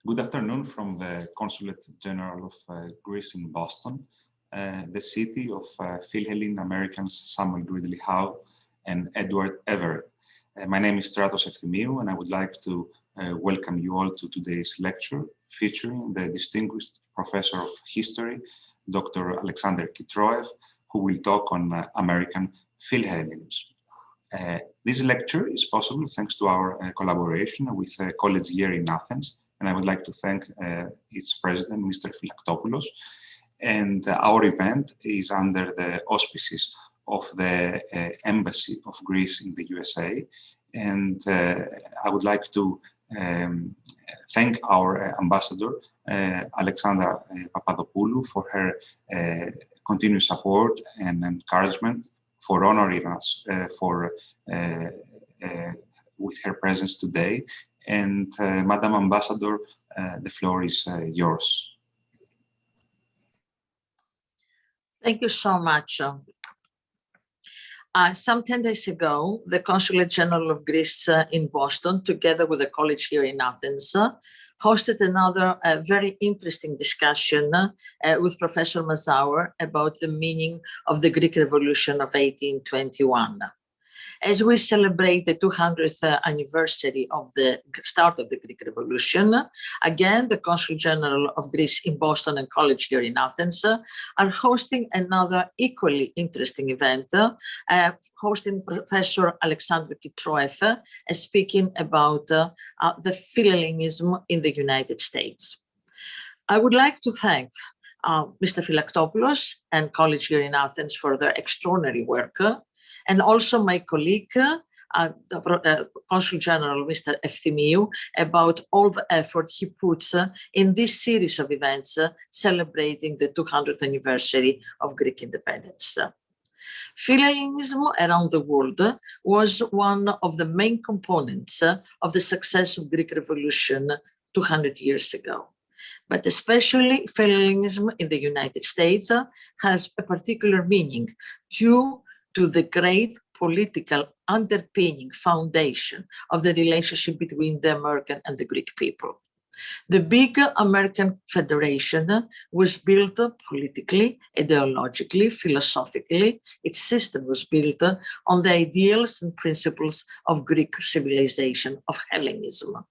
Good afternoon from the Consulate General of Greece in Boston, the city of philhellenic Americans Samuel Gridley Howe and Edward Everett. My name is Stratos Efthimiou, and I would like to welcome you all to today's lecture featuring the distinguished professor of history, Dr. Alexander Kitroeff, who will talk on American philhellenism. This lecture is possible thanks to our collaboration with College here in Athens, and I would like to thank its president, Mr. Philaktopoulos. And our event is under the auspices of the Embassy of Greece in the USA. And I would like to thank our ambassador, Alexandra Papadopoulou, for her continued support and encouragement for honoring us with her presence today. And Madam Ambassador, the floor is yours. Thank you so much. Some 10 days ago, the Consulate General of Greece in Boston, together with the college here in Athens, hosted another very interesting discussion with Professor Mazauer about the meaning of the Greek Revolution of 1821. As we celebrate the 200th anniversary of the start of the Greek Revolution, again, the Consul General of Greece in Boston and College here in Athens are hosting another equally interesting event, hosting Professor Alexander Kitroeff speaking about the philhellenism in the United States. I would like to thank Mr. Philaktopoulos and College here in Athens for their extraordinary work, and also my colleague, the Consul General, Mr. Efthimiou, about all the effort he puts in this series of events celebrating the 200th anniversary of Greek independence. Philhellenism around the world was one of the main components of the success of Greek Revolution 200 years ago. But especially philhellenism in the United States has a particular meaning due to the great political underpinning foundation of the relationship between the American and the Greek people. The big American Federation was built politically, ideologically, philosophically. Its system was built on the ideals and principles of Greek civilization, of Hellenism.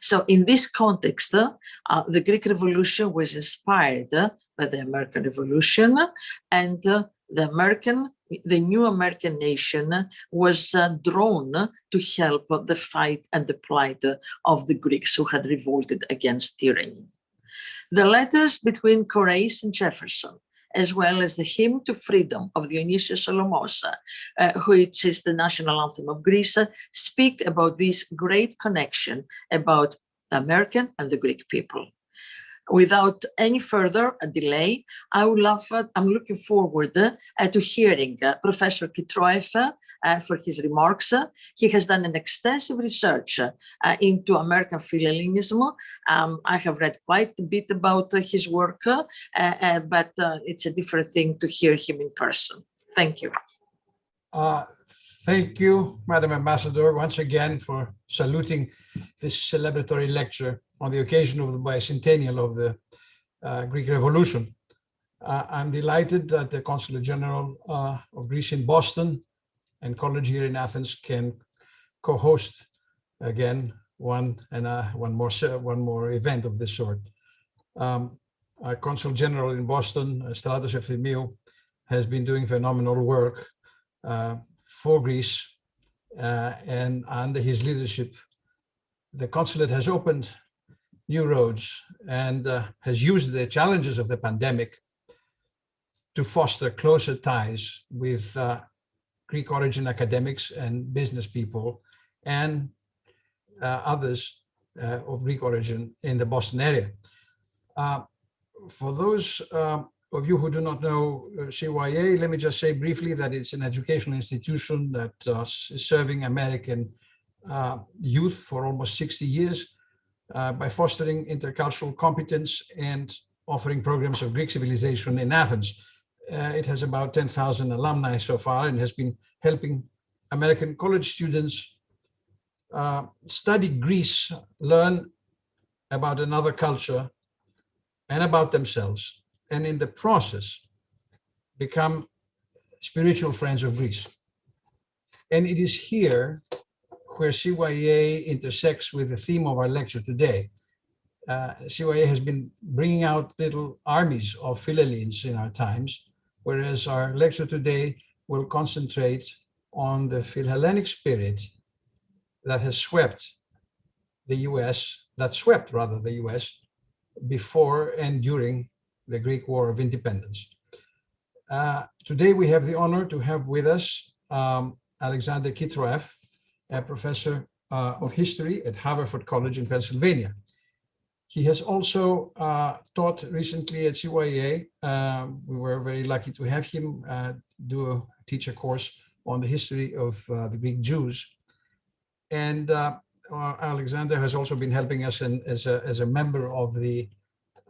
So in this context, the Greek Revolution was inspired by the American Revolution, and the new American nation was drawn to help the fight and the plight of the Greeks who had revolted against tyranny. The letters between Horace and Jefferson, as well as the hymn to freedom of Dionysius Solomos, which is the national anthem of Greece, speak about this great connection about the American and the Greek people. Without any further delay, I'm looking forward to hearing Professor Kitroeff for his remarks. He has done an extensive research into American philhellenism. I have read quite a bit about his work, but it's a different thing to hear him in person. Thank you. Thank you, Madam Ambassador, once again for saluting this celebratory lecture on the occasion of the bicentennial of the Greek Revolution. I'm delighted that the Consulate General of Greece in Boston and College here in Athens can co-host again one more event of this sort. Our Consul General in Boston, Stratos Efthimiou, has been doing phenomenal work for Greece, and under his leadership, the consulate has opened new roads and has used the challenges of the pandemic to foster closer ties with Greek origin academics and business people and others of Greek origin in the Boston area. For those of you who do not know CYA, let me just say briefly that it's an educational institution that is serving American youth for almost 60 years by fostering intercultural competence and offering programs of Greek civilization in Athens. It has about 10,000 alumni so far and has been helping American college students study Greece, learn about another culture and about themselves, and in the process become spiritual friends of Greece. And it is here where CYA intersects with the theme of our lecture today. CYA has been bringing out little armies of philhellenes in our times, whereas our lecture today will concentrate on the philhellenic spirit that has swept the US, the US before and during the Greek War of Independence. Today we have the honor to have with us Alexander Kitroeff, a professor of history at Haverford College in Pennsylvania. He has also taught recently at CYA. We were very lucky to have him teach a course on the history of the Greek Jews. And Alexander has also been helping us as a member of the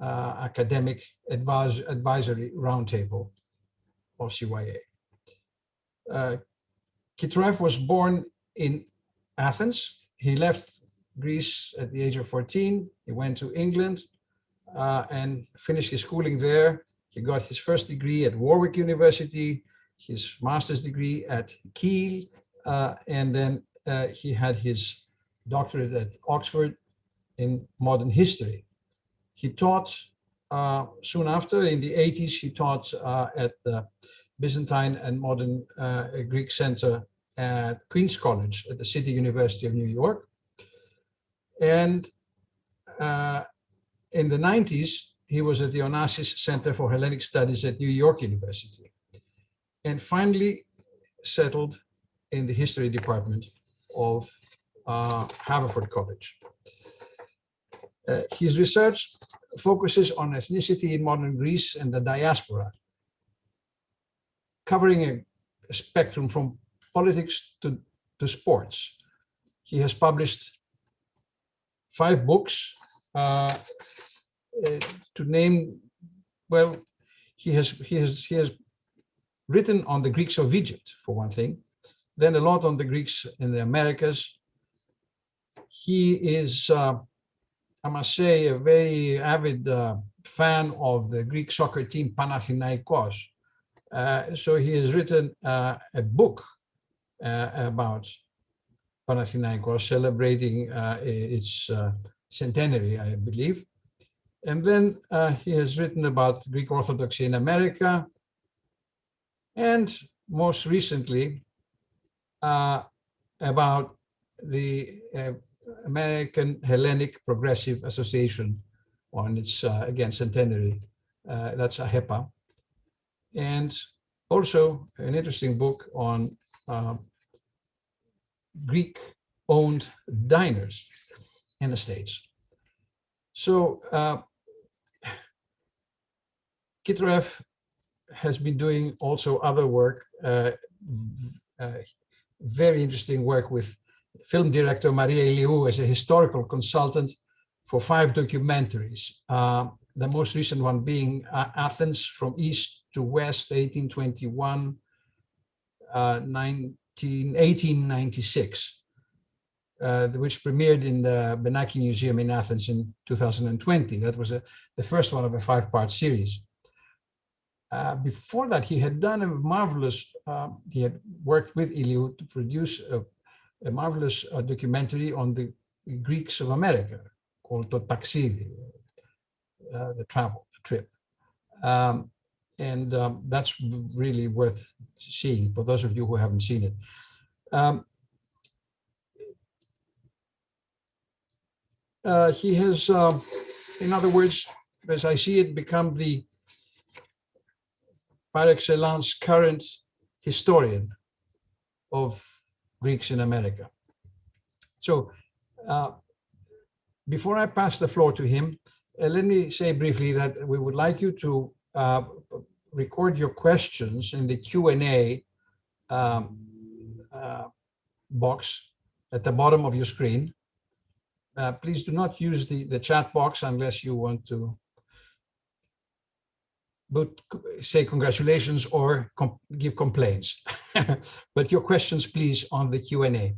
academic advisory roundtable of CYA. Kitroeff was born in Athens. He left Greece at the age of 14. He went to England and finished his schooling there. He got his first degree at Warwick University, his master's degree at Kiel, and then he had his doctorate at Oxford in modern history. He taught soon after, in the 80s, he taught at the Byzantine and Modern Greek Center at Queen's College at the City University of New York. And in the 90s, he was at the Onassis Center for Hellenic Studies at New York University, and finally settled in the history department of Haverford College. His research focuses on ethnicity in modern Greece and the diaspora, covering a spectrum from politics to sports. He has published 5 books. To name, well, he has written on the Greeks of Egypt, for one thing, then a lot on the Greeks in the Americas. He is, I must say, a very avid fan of the Greek soccer team Panathinaikos. So he has written a book about Panathinaikos, celebrating its centenary, I believe. And then he has written about Greek Orthodoxy in America, and most recently about the American Hellenic Progressive Association on its, again, centenary. That's AHEPA. And also an interesting book on Greek-owned diners in the States. So Kitroeff has been doing also other work, very interesting work with film director Maria Iliou as a historical consultant for 5 documentaries. The most recent one being Athens from East to West, 1821, 1896, which premiered in the Benaki Museum in Athens in 2020. That was the first one of a 5-part series. Before that, he had done a marvelous, he had worked with Iliou to produce a marvelous documentary on the Greeks of America called To Taxidi, the travel, the trip. And that's really worth seeing for those of you who haven't seen it. He has, in other words, as I see it, become the par excellence current historian of Greeks in America. So before I pass the floor to him, let me say briefly that we would like you to record your questions in the Q&A box at the bottom of your screen. Please do not use the chat box unless you want to say congratulations or give complaints. But your questions, please, on the Q&A.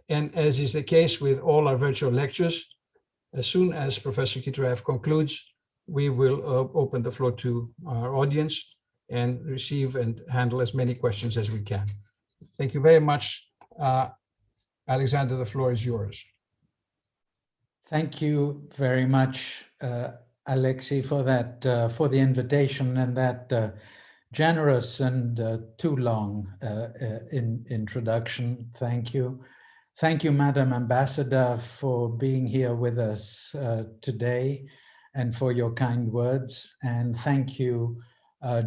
And as is the case with all our virtual lectures, As soon as Professor Kitroeff concludes, we will open the floor to our audience and receive and handle as many questions as we can. Thank you very much. Alexander, the floor is yours. Thank you very much, Alexei, for that, for the invitation and that generous and too long introduction. Thank you. Thank you, Madam Ambassador, for being here with us today and for your kind words. And thank you,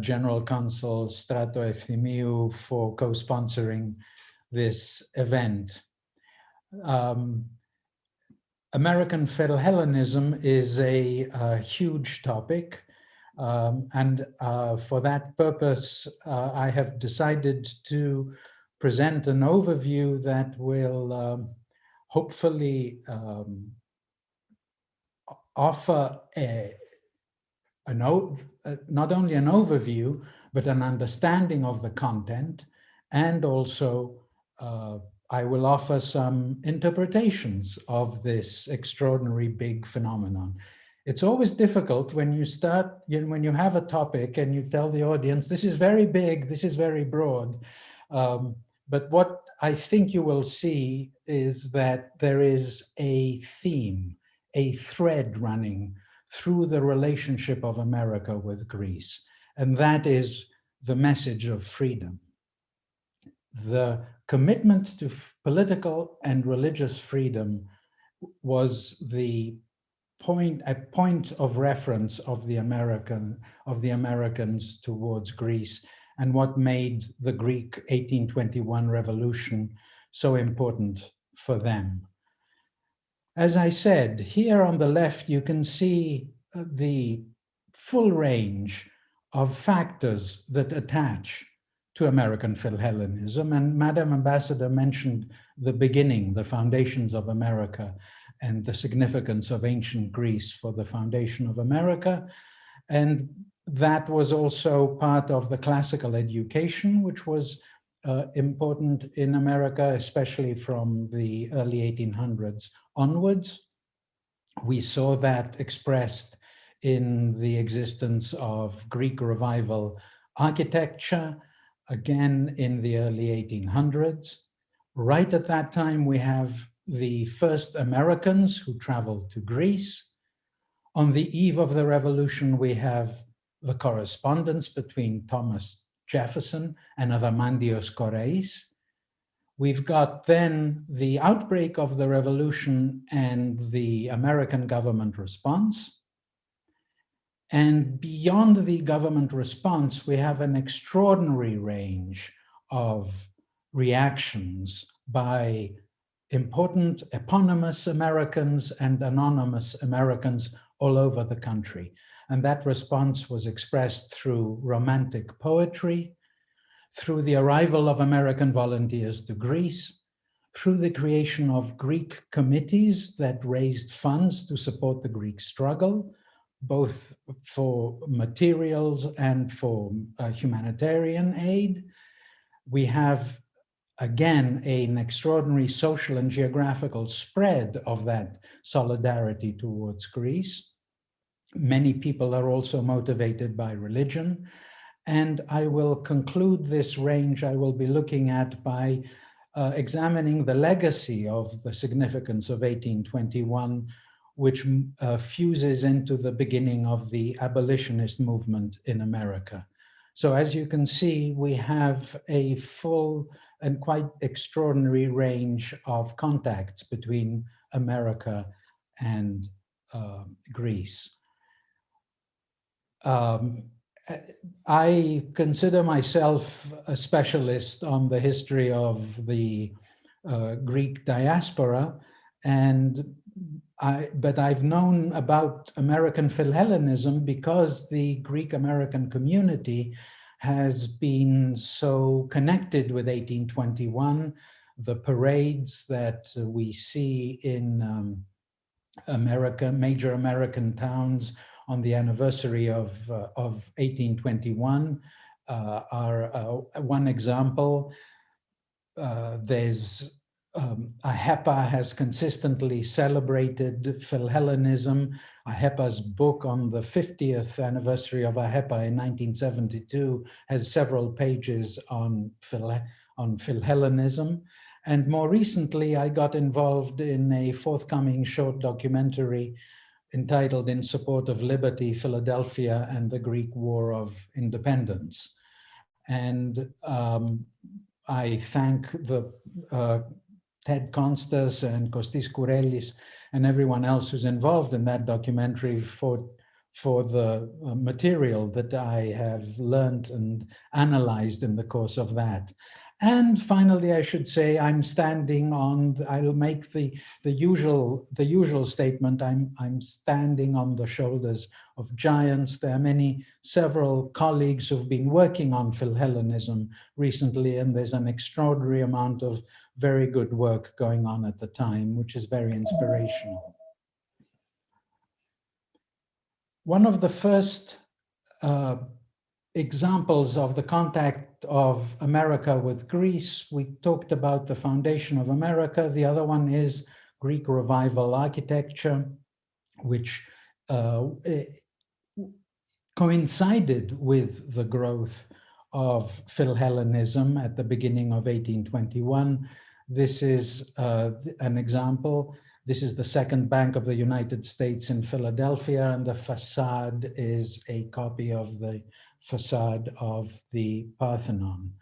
General Consul Strato Efthimiou, for co-sponsoring this event. American philhellenism is a huge topic, and for that purpose, I have decided to present an overview that will hopefully offer not only an overview, but an understanding of the content, and also I will offer some interpretations of this extraordinary big phenomenon. It's always difficult when you start, when you have a topic and you tell the audience, this is very big, this is very broad. But what I think you will see is that there is a theme, a thread running through the relationship of America with Greece. And that is the message of freedom. The commitment to political and religious freedom was a point of reference of the Americans towards Greece, and what made the Greek 1821 revolution so important for them. As I said, here on the left, you can see the full range of factors that attach to American philhellenism. And Madam Ambassador mentioned the beginning, the foundations of America, and the significance of ancient Greece for the foundation of America. And that was also part of the classical education, which was important in America, especially from the early 1800s onwards. We saw that expressed in the existence of Greek revival architecture, again in the early 1800s. Right at that time, we have the first Americans who traveled to Greece. On the eve of the revolution, we have the correspondence between Thomas Jefferson and Adamantios Korais. We've got then the outbreak of the revolution and the American government response. And beyond the government response, we have an extraordinary range of reactions by important eponymous Americans and anonymous Americans all over the country. And that response was expressed through romantic poetry, through the arrival of American volunteers to Greece, through the creation of Greek committees that raised funds to support the Greek struggle, both for materials and for humanitarian aid. We have, again, an extraordinary social and geographical spread of that solidarity towards Greece. Many people are also motivated by religion. And I will conclude this range I will be looking at by examining the legacy of the significance of 1821, which fuses into the beginning of the abolitionist movement in America. So as you can see, we have a full and quite extraordinary range of contacts between America and Greece. I consider myself a specialist on the history of the Greek diaspora, but I've known about American philhellenism because the Greek-American community has been so connected with 1821, the parades that we see in major American towns on the anniversary of 1821 are one example. There's AHEPA has consistently celebrated philhellenism. AHEPA's book on the 50th anniversary of AHEPA in 1972 has several pages on philhellenism. And more recently, I got involved in a forthcoming short documentary entitled In Support of Liberty, Philadelphia and the Greek War of Independence. And I thank the Ted Constas and Kostis Kourelis and everyone else who's involved in that documentary for the material that I have learned and analyzed in the course of that. And finally, I should say, I'm standing on, I'll make the usual statement, I'm standing on the shoulders of giants. There are several colleagues who've been working on philhellenism recently, and there's an extraordinary amount of very good work going on at the time, which is very inspirational. One of the first examples of the contact of America with Greece, we talked about the foundation of America. The other one is Greek revival architecture, which coincided with the growth of philhellenism at the beginning of 1821. This is an example. This is the Second Bank of the United States in Philadelphia, and the facade is a copy of the facade of the Parthenon.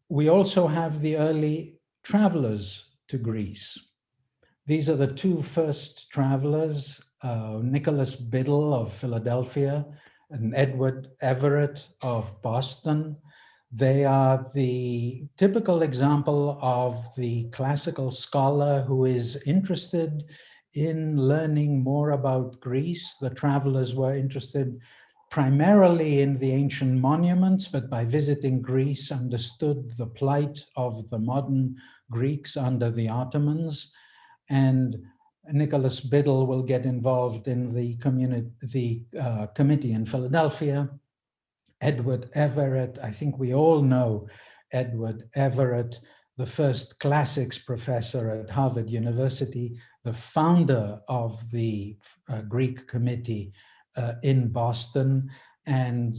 We also have the early travelers to Greece. These are the two first travelers, Nicholas Biddle of Philadelphia and Edward Everett of Boston. They are the typical example of the classical scholar who is interested in learning more about Greece. The travelers were interested primarily in the ancient monuments, but by visiting Greece, understood the plight of the modern Greeks under the Ottomans. And Nicholas Biddle will get involved in the committee in Philadelphia. Edward Everett, I think we all know Edward Everett, the first classics professor at Harvard University, the founder of the Greek committee in Boston, and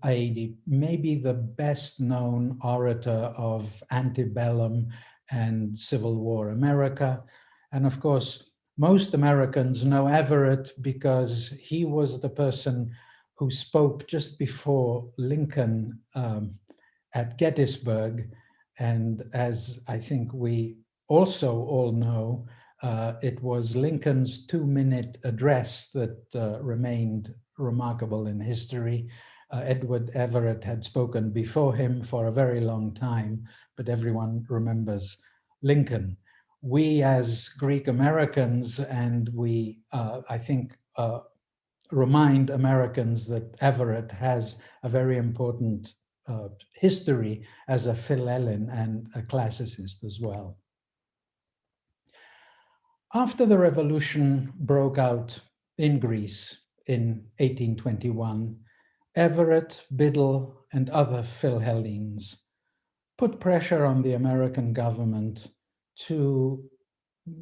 maybe the best known orator of antebellum and Civil War America. And of course, most Americans know Everett because he was the person who spoke just before Lincoln at Gettysburg. And as I think we also all know, it was Lincoln's 2-minute address that remained remarkable in history. Edward Everett had spoken before him for a very long time, but everyone remembers Lincoln. We as Greek Americans, and we, I think, remind Americans that Everett has a very important history as a philhellene and a classicist as well. After the revolution broke out in Greece in 1821, Everett, Biddle, and other philhellenes put pressure on the American government to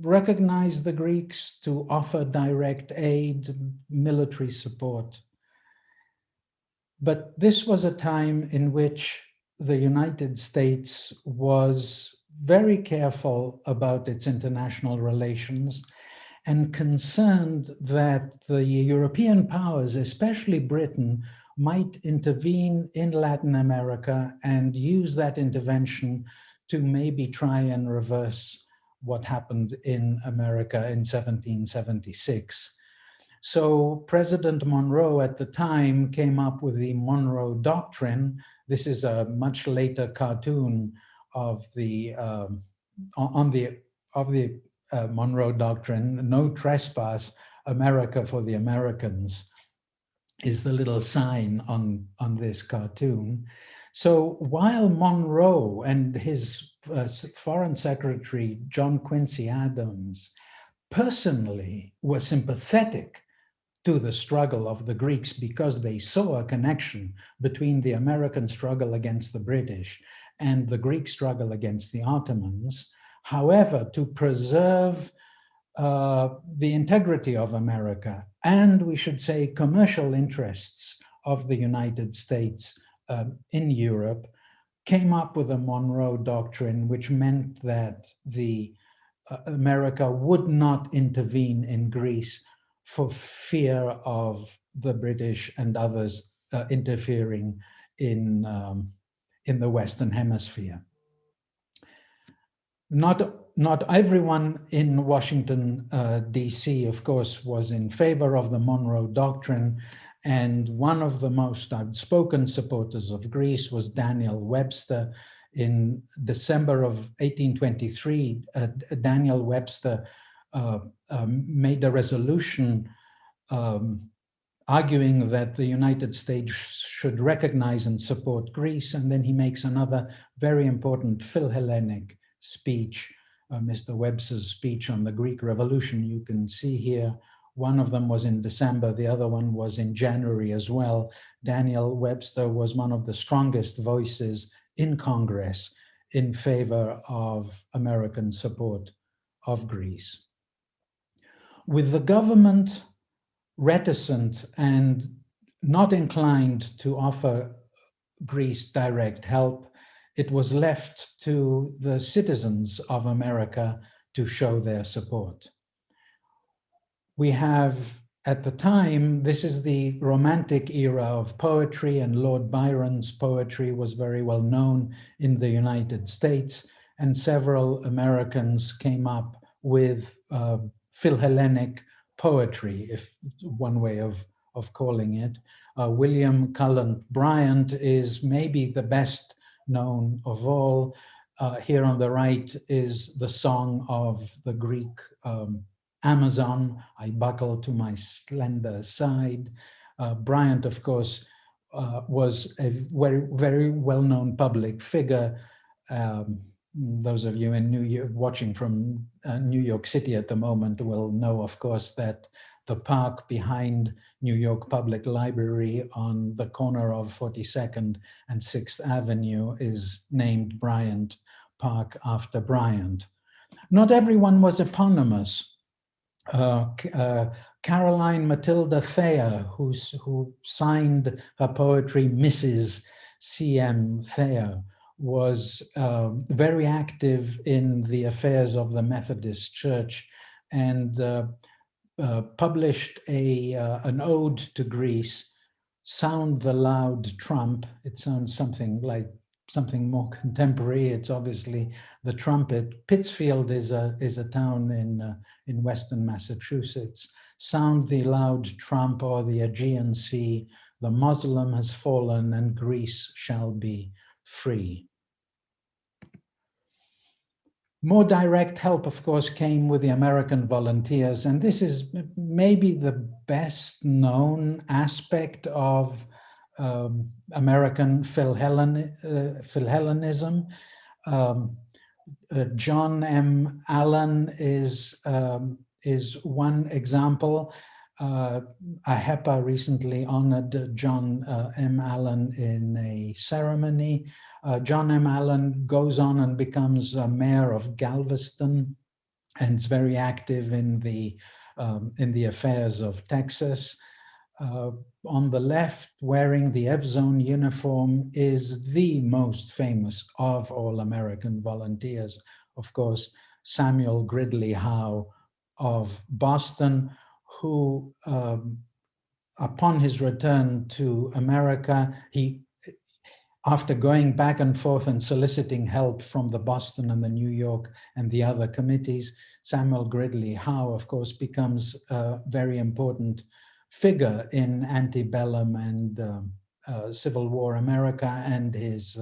recognize the Greeks, to offer direct aid, military support. But this was a time in which the United States was very careful about its international relations and concerned that the European powers, especially Britain, might intervene in Latin America and use that intervention to maybe try and reverse what happened in America in 1776. So President Monroe at the time came up with the Monroe Doctrine. This is a much later cartoon of the Monroe Doctrine. No trespass, America for the Americans is the little sign on this cartoon. So while Monroe and his Foreign Secretary, John Quincy Adams, personally were sympathetic to the struggle of the Greeks because they saw a connection between the American struggle against the British and the Greek struggle against the Ottomans. However, to preserve the integrity of America and, we should say, commercial interests of the United States in Europe, came up with a Monroe Doctrine, which meant that America would not intervene in Greece for fear of the British and others interfering in the Western Hemisphere. Not everyone in Washington, D.C., of course, was in favor of the Monroe Doctrine, and one of the most outspoken supporters of Greece was Daniel Webster. In December of 1823, Daniel Webster made a resolution arguing that the United States should recognize and support Greece, and then he makes another very important philhellenic speech, Mr. Webster's speech on the Greek Revolution. You can see here, one of them was in December, the other one was in January as well. Daniel Webster was one of the strongest voices in Congress in favor of American support of Greece. With the government reticent and not inclined to offer Greece direct help, it was left to the citizens of America to show their support. We have, at the time, this is the Romantic era of poetry, and Lord Byron's poetry was very well known in the United States, and several Americans came up with philhellenic poetry, if one way of calling it. William Cullen Bryant is maybe the best known of all. Here on the right is the song of the Greek Amazon, I buckle to my slender side. Bryant, of course, was a very, very well-known public figure. Those of you in New York, watching from New York City at the moment, will know, of course, that the park behind New York Public Library on the corner of 42nd and 6th Avenue is named Bryant Park after Bryant. Not everyone was eponymous. Caroline Matilda Thayer, who signed her poetry Mrs. C.M. Thayer, was very active in the affairs of the Methodist Church and published an ode to Greece, Sound the Loud Trump. It sounds something like something more contemporary. It's obviously the trumpet. Pittsfield is a town in western Massachusetts. Sound the loud trump o'er the Aegean Sea. The Moslem has fallen and Greece shall be free. More direct help, of course, came with the American volunteers, and this is maybe the best known aspect of American philhellenism. John M. Allen is one example. AHEPA recently honored John M. Allen in a ceremony. John M. Allen goes on and becomes mayor of Galveston and is very active in the affairs of Texas. On the left, wearing the F-Zone uniform, is the most famous of all American volunteers, of course, Samuel Gridley Howe of Boston, who, upon his return to America, after going back and forth and soliciting help from the Boston and the New York and the other committees, Samuel Gridley Howe, of course, becomes a very important figure in antebellum and Civil War America, and his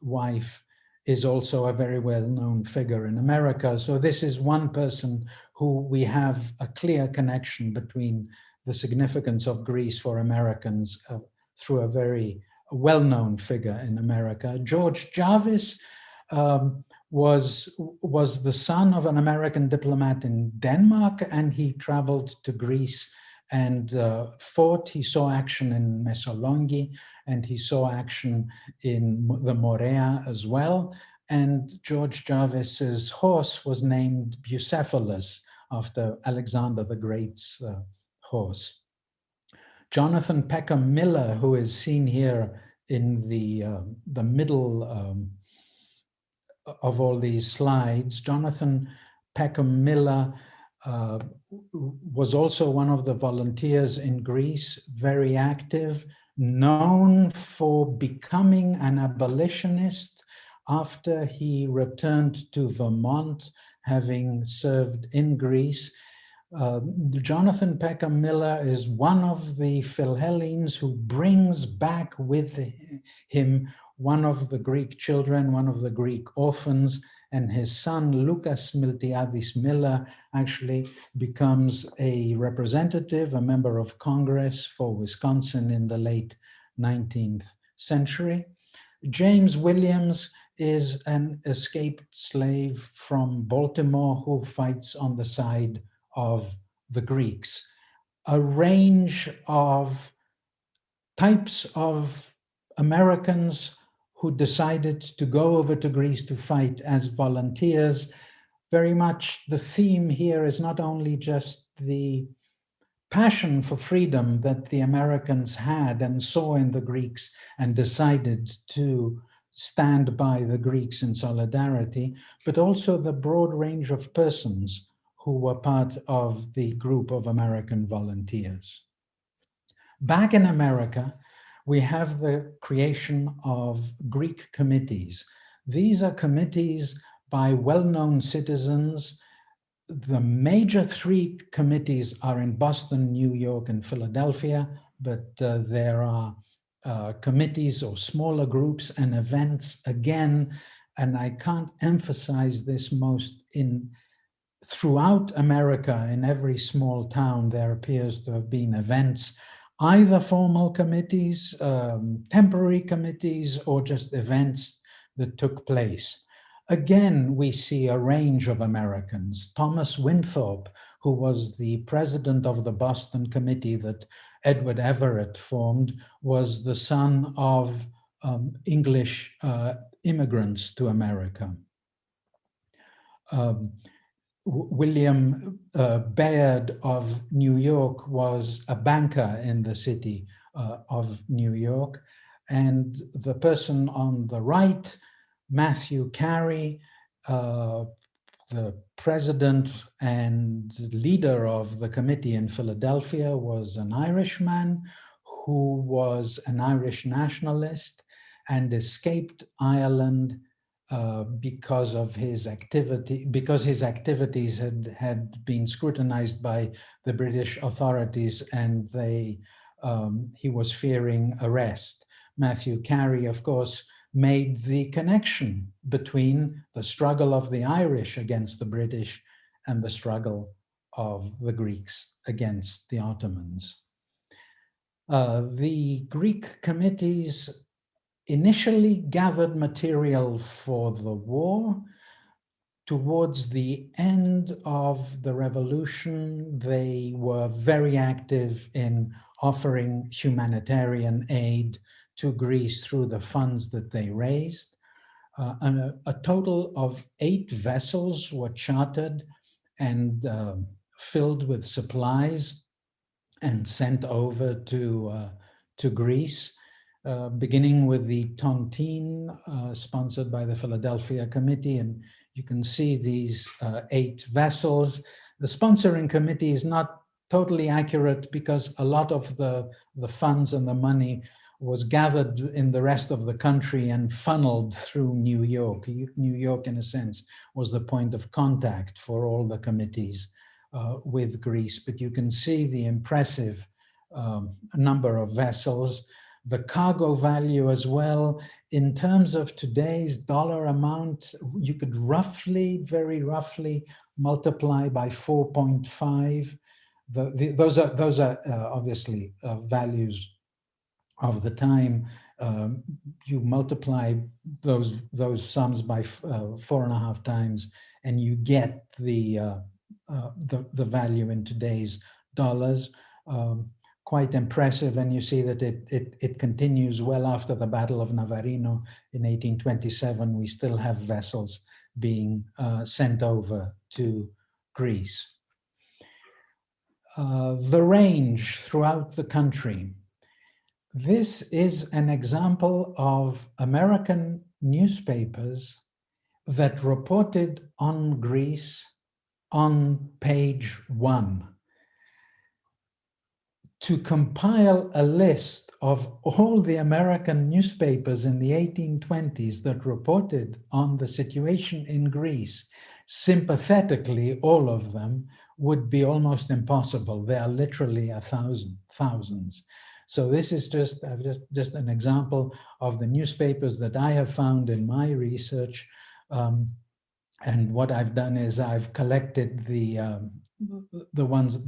wife is also a very well-known figure in America. So this is one person who we have a clear connection between the significance of Greece for Americans through a very well-known figure in America. George Jarvis was the son of an American diplomat in Denmark, and he traveled to Greece and fought. He saw action in Messaloniki, and he saw action in the Morea as well. And George Jarvis's horse was named Bucephalus, after Alexander the Great's horse. Jonathan Peckham Miller, who is seen here in the middle of all these slides, Jonathan Peckham Miller was also one of the volunteers in Greece, very active, known for becoming an abolitionist after he returned to Vermont, having served in Greece. Jonathan Peckham Miller is one of the Philhellenes who brings back with him one of the Greek children, one of the Greek orphans, and his son, Lucas Miltiadis Miller, actually becomes a representative, a member of Congress for Wisconsin in the late 19th century. James Williams is an escaped slave from Baltimore who fights on the side of the Greeks. A range of types of Americans who decided to go over to Greece to fight as volunteers. Very much the theme here is not only just the passion for freedom that the Americans had and saw in the Greeks and decided to stand by the Greeks in solidarity, but also the broad range of persons who were part of the group of American volunteers. Back in America, we have the creation of Greek committees. These are committees by well-known citizens. The major three committees are in Boston, New York, and Philadelphia, but there are committees or smaller groups and events again, and I can't emphasize this most throughout America. In every small town, there appears to have been events, either formal committees, temporary committees, or just events that took place. Again, we see a range of Americans. Thomas Winthorpe, who was the president of the Boston committee that Edward Everett formed, was the son of English immigrants to America. William Bayard of New York was a banker in the city of New York. And the person on the right, Matthew Carey, the president and leader of the committee in Philadelphia, was an Irishman who was an Irish nationalist and escaped Ireland because of his activity, because his activities had been scrutinized by the British authorities, and he was fearing arrest. Matthew Carey, of course, made the connection between the struggle of the Irish against the British and the struggle of the Greeks against the Ottomans. The Greek committees initially gathered material for the war. Towards the end of the revolution, they were very active in offering humanitarian aid to Greece through the funds that they raised. A total of 8 vessels were chartered and filled with supplies and sent over to Greece, beginning with the Tontine, sponsored by the Philadelphia Committee. And you can see these 8 vessels. The sponsoring committee is not totally accurate because a lot of the funds and the money was gathered in the rest of the country and funneled through New York. New York, in a sense, was the point of contact for all the committees with Greece. But you can see the impressive number of vessels, the cargo value as well. In terms of today's dollar amount, you could very roughly multiply by 4.5. Those are obviously values of the time. You multiply those sums by 4.5 times, and you get the value in today's dollars. quite impressive. And you see that it continues well after the Battle of Navarino in 1827. We still have vessels being sent over to Greece. The range throughout the country. This is an example of American newspapers that reported on Greece on page 1. To compile a list of all the American newspapers in the 1820s that reported on the situation in Greece, sympathetically, all of them, would be almost impossible. There are literally thousands. So this is just an example of the newspapers that I have found in my research. And what I've done is I've collected the ones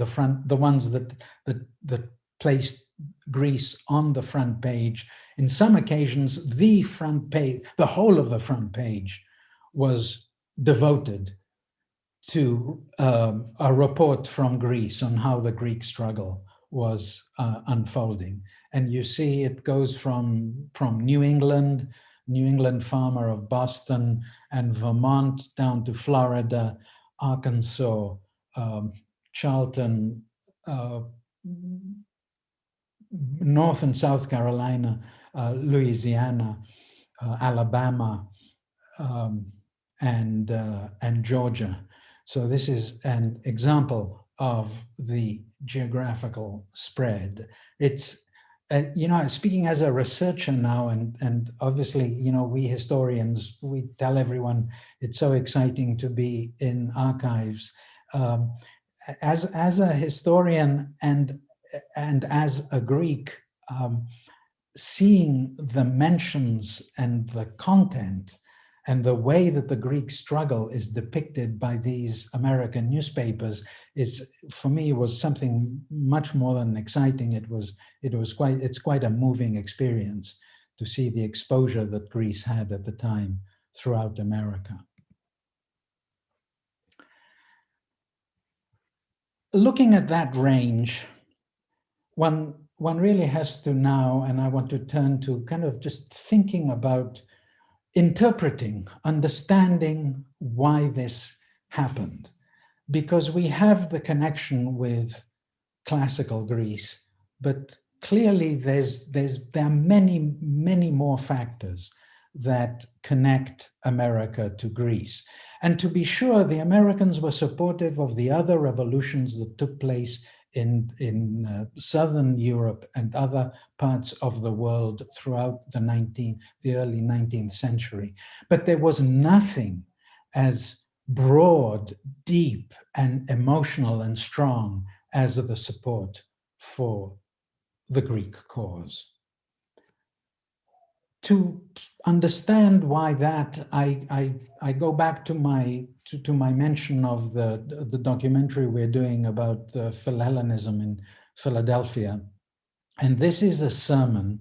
that placed Greece on the front page. In some occasions, the front page, the whole of the front page, was devoted to a report from Greece on how the Greek struggle was unfolding. And you see it goes from New England farmer of Boston and Vermont down to Florida, Arkansas, Charlton, North and South Carolina, Louisiana, Alabama, and Georgia. So this is an example of the geographical spread. It's, speaking as a researcher now, and obviously, we historians, we tell everyone it's so exciting to be in archives. As a historian and as a Greek, seeing the mentions and the content and the way that the Greek struggle is depicted by these American newspapers for me, was something much more than exciting. It's quite a moving experience to see the exposure that Greece had at the time throughout America. Looking at that range, one really has to now, and I want to turn to kind of just thinking about interpreting, understanding why this happened, because we have the connection with classical Greece, but clearly there are many more factors that connect America to Greece. And to be sure, the Americans were supportive of the other revolutions that took place in Southern Europe and other parts of the world throughout the early 19th century. But there was nothing as broad, deep, and emotional and strong as the support for the Greek cause. To understand why that, I go back to my mention of the documentary we're doing about philhellenism in Philadelphia. And this is a sermon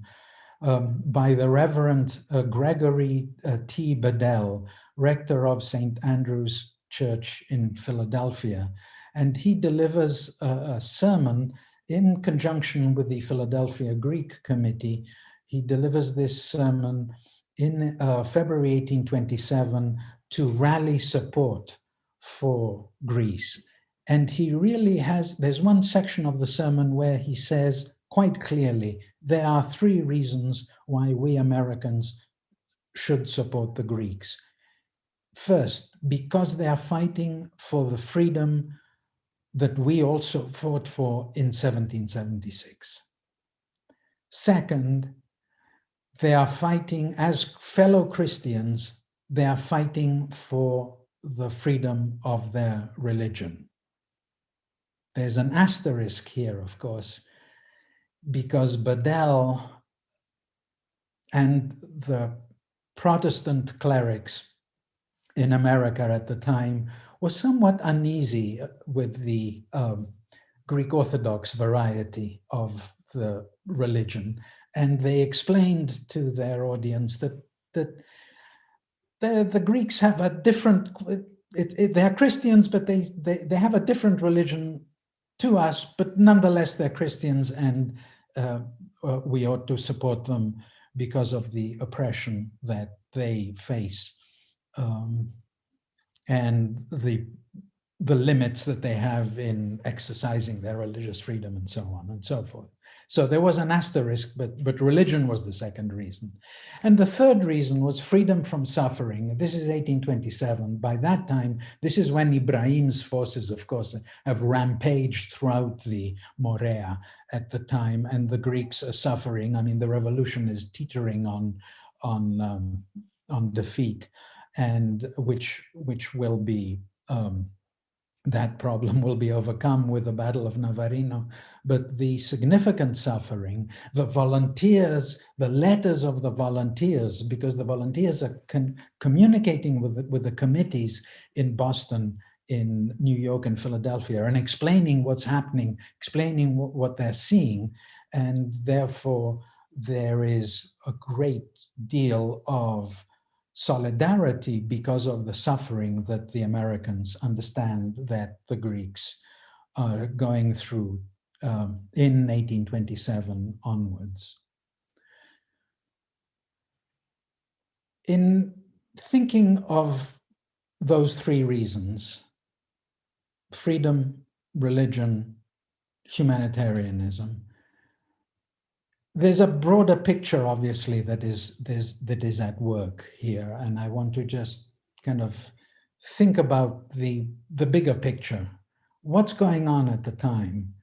by the Reverend Gregory T. Biddle, rector of St. Andrew's Church in Philadelphia. And he delivers a sermon in conjunction with the Philadelphia Greek Committee. He delivers this sermon in February 1827 to rally support for Greece. And he really there's one section of the sermon where he says quite clearly, there are 3 reasons why we Americans should support the Greeks. First, because they are fighting for the freedom that we also fought for in 1776. Second, they are fighting as fellow Christians, they are fighting for the freedom of their religion. There's an asterisk here, of course, because Biddle and the Protestant clerics in America at the time were somewhat uneasy with the Greek Orthodox variety of the religion. And they explained to their audience that the Greeks have a different, they are Christians, but they have a different religion to us, but nonetheless they're Christians, and we ought to support them because of the oppression that they face, and the limits that they have in exercising their religious freedom and so on and so forth. So there was an asterisk, but religion was the second reason. And the third reason was freedom from suffering. This is 1827. By that time, this is when Ibrahim's forces, of course, have rampaged throughout the Morea at the time, and the Greeks are suffering. I mean, the revolution is teetering on defeat, and which will be that problem will be overcome with the Battle of Navarino. But the significant suffering, the volunteers, the letters of the volunteers, because the volunteers are communicating with the committees in Boston, in New York and Philadelphia, and explaining what's happening, explaining what they're seeing. And therefore, there is a great deal of solidarity because of the suffering that the Americans understand that the Greeks are going through in 1827 onwards. In thinking of those three reasons, freedom, religion, humanitarianism, there's a broader picture, obviously, that is at work here, and I want to just kind of think about the bigger picture. What's going on at the time?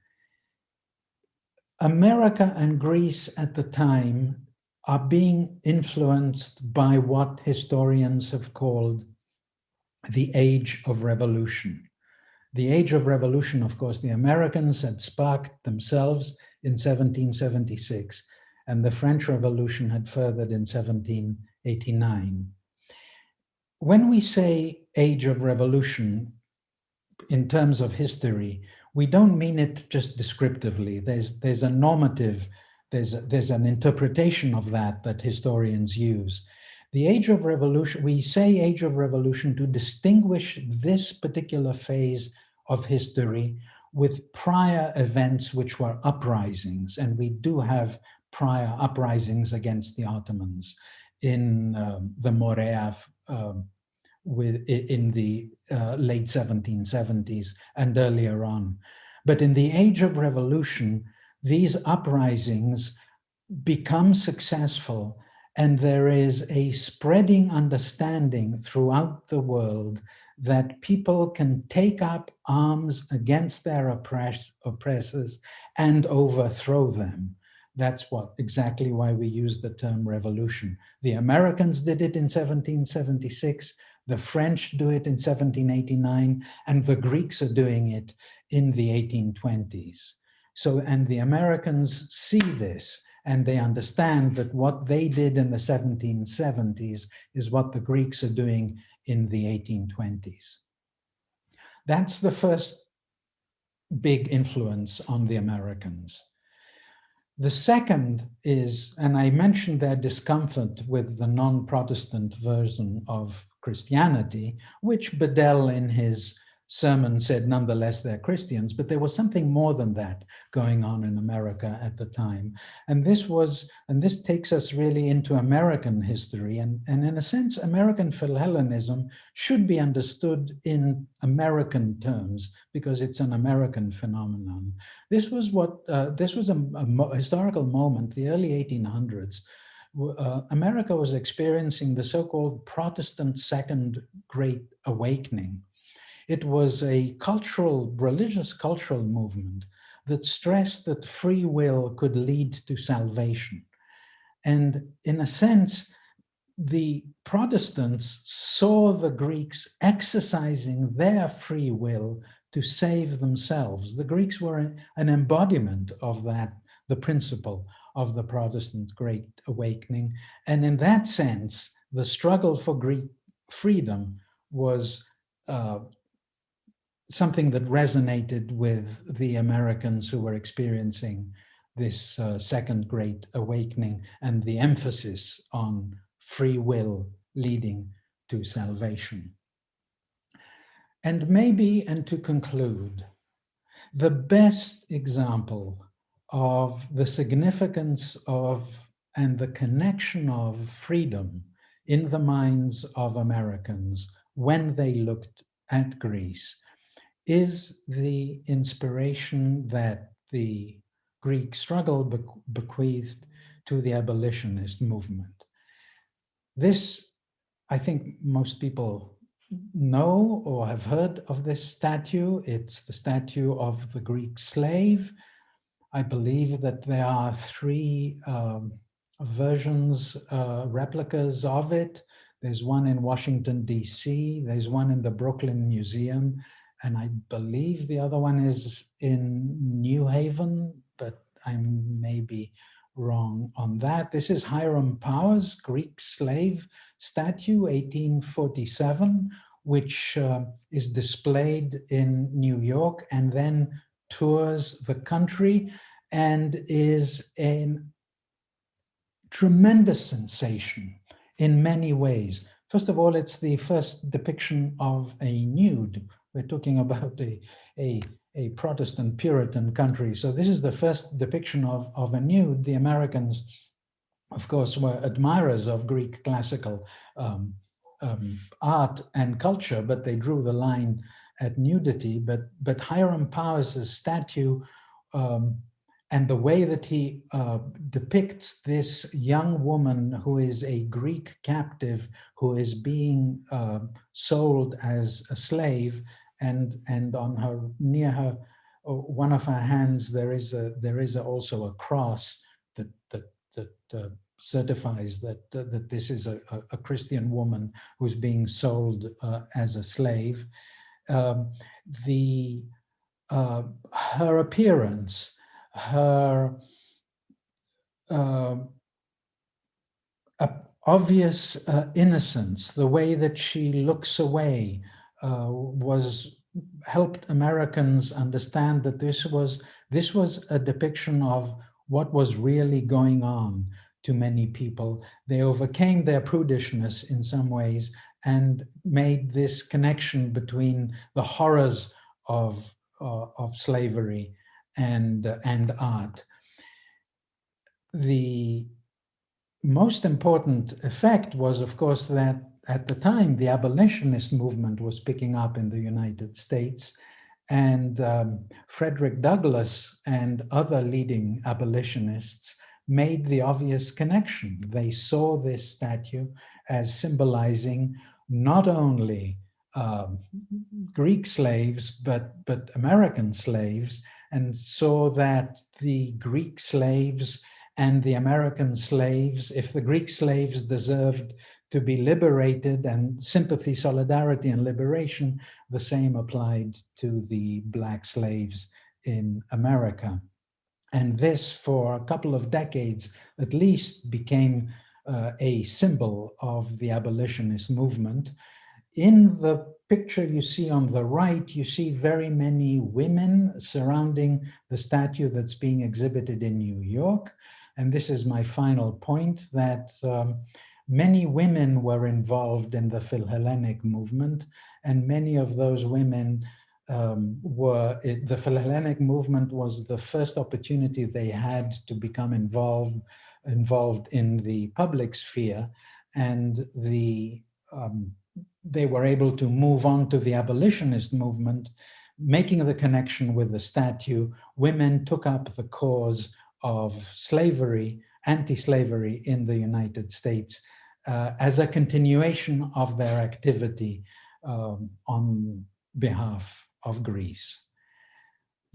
America and Greece at the time are being influenced by what historians have called the Age of Revolution. The Age of Revolution, of course, the Americans had sparked themselves in 1776, and the French Revolution had furthered in 1789. When we say Age of Revolution, in terms of history, we don't mean it just descriptively. There's a normative, there's an interpretation of that historians use. The Age of Revolution, we say Age of Revolution to distinguish this particular phase of history with prior events which were uprisings, and we do have prior uprisings against the Ottomans in the Morea in the late 1770s and earlier on. But in the Age of Revolution, these uprisings become successful, and there is a spreading understanding throughout the world that people can take up arms against their oppressors and overthrow them. That's exactly why we use the term revolution. The Americans did it in 1776, the French do it in 1789, and the Greeks are doing it in the 1820s. So, and the Americans see this, and they understand that what they did in the 1770s is what the Greeks are doing in the 1820s. That's the first big influence on the Americans. The second is, and I mentioned their discomfort with the non-Protestant version of Christianity, which Biddle in his sermon said, nonetheless, they're Christians, but there was something more than that going on in America at the time. And this takes us really into American history. And in a sense, American philhellenism should be understood in American terms because it's an American phenomenon. This was a historical moment, the early 1800s. America was experiencing the so-called Protestant Second Great Awakening. It was a religious cultural movement that stressed that free will could lead to salvation. And in a sense, the Protestants saw the Greeks exercising their free will to save themselves. The Greeks were an embodiment of that, the principle of the Protestant Great Awakening. And in that sense, the struggle for Greek freedom was something that resonated with the Americans who were experiencing this Second Great Awakening and the emphasis on free will leading to salvation. And maybe, and to conclude, The best example of the significance of and the connection of freedom in the minds of Americans when they looked at Greece is the inspiration that the Greek struggle bequeathed to the abolitionist movement. This, I think most people know or have heard of this statue. It's the statue of the Greek slave. I believe that there are three versions, replicas of it. There's one in Washington, D.C. There's one in the Brooklyn Museum. And I believe the other one is in New Haven, but I may be wrong on that. This is Hiram Powers' Greek slave statue, 1847, which is displayed in New York and then tours the country and is a tremendous sensation in many ways. First of all, it's the first depiction of a nude. We're talking about a Protestant Puritan country. So this is the first depiction of a nude. The Americans, of course, were admirers of Greek classical art and culture, but they drew the line at nudity. But Hiram Powers' statue and the way that he depicts this young woman who is a Greek captive who is being sold as a slave, and on her, near her, one of her hands, there is also a cross that certifies that this is a Christian woman who's being sold as a slave. Her appearance, her obvious innocence, the way that she looks away, helped Americans understand that this was a depiction of what was really going on to many people. They overcame their prudishness in some ways and made this connection between the horrors of slavery and art. The most important effect was, of course, that at the time, the abolitionist movement was picking up in the United States, and Frederick Douglass and other leading abolitionists made the obvious connection. They saw this statue as symbolizing not only Greek slaves, but American slaves, and saw that the Greek slaves and the American slaves, if the Greek slaves deserved to be liberated and sympathy, solidarity, and liberation, the same applied to the Black slaves in America. And this, for a couple of decades at least, became a symbol of the abolitionist movement. In the picture you see on the right, you see very many women surrounding the statue that's being exhibited in New York. And this is my final point, that many women were involved in the philhellenic movement, and many of those women the philhellenic movement was the first opportunity they had to become involved in the public sphere, and they were able to move on to the abolitionist movement, making the connection with the statue. Women took up the cause of slavery, anti-slavery in the United States as a continuation of their activity on behalf of Greece.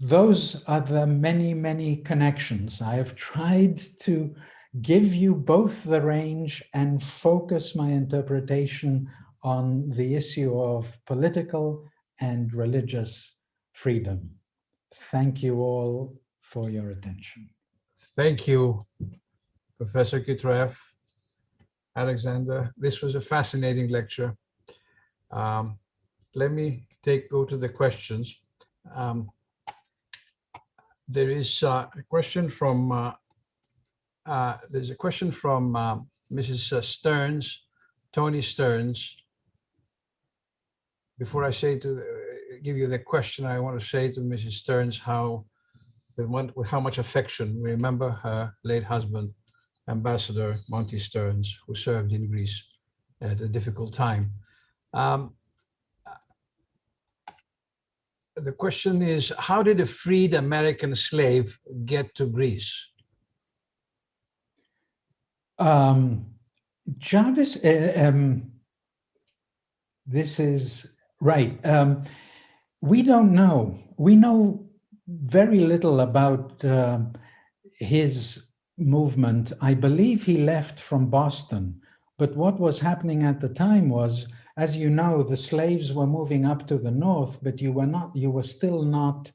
Those are the many, many connections. I have tried to give you both the range and focus my interpretation on the issue of political and religious freedom. Thank you all for your attention. Thank you, Professor Kitroeff, Alexander. This was a fascinating lecture. Let me go to the questions. There is a question from Mrs. Stearns, Tony Stearns. Before I say give you the question, I want to say to Mrs. Stearns with how much affection we remember her late husband, Ambassador Monty Stearns, who served in Greece at a difficult time. The question is, how did a freed American slave get to Greece? Jarvis, this is right. We don't know. We know very little about his movement. I believe he left from Boston, but what was happening at the time was, as you know, the slaves were moving up to the north, but it was still not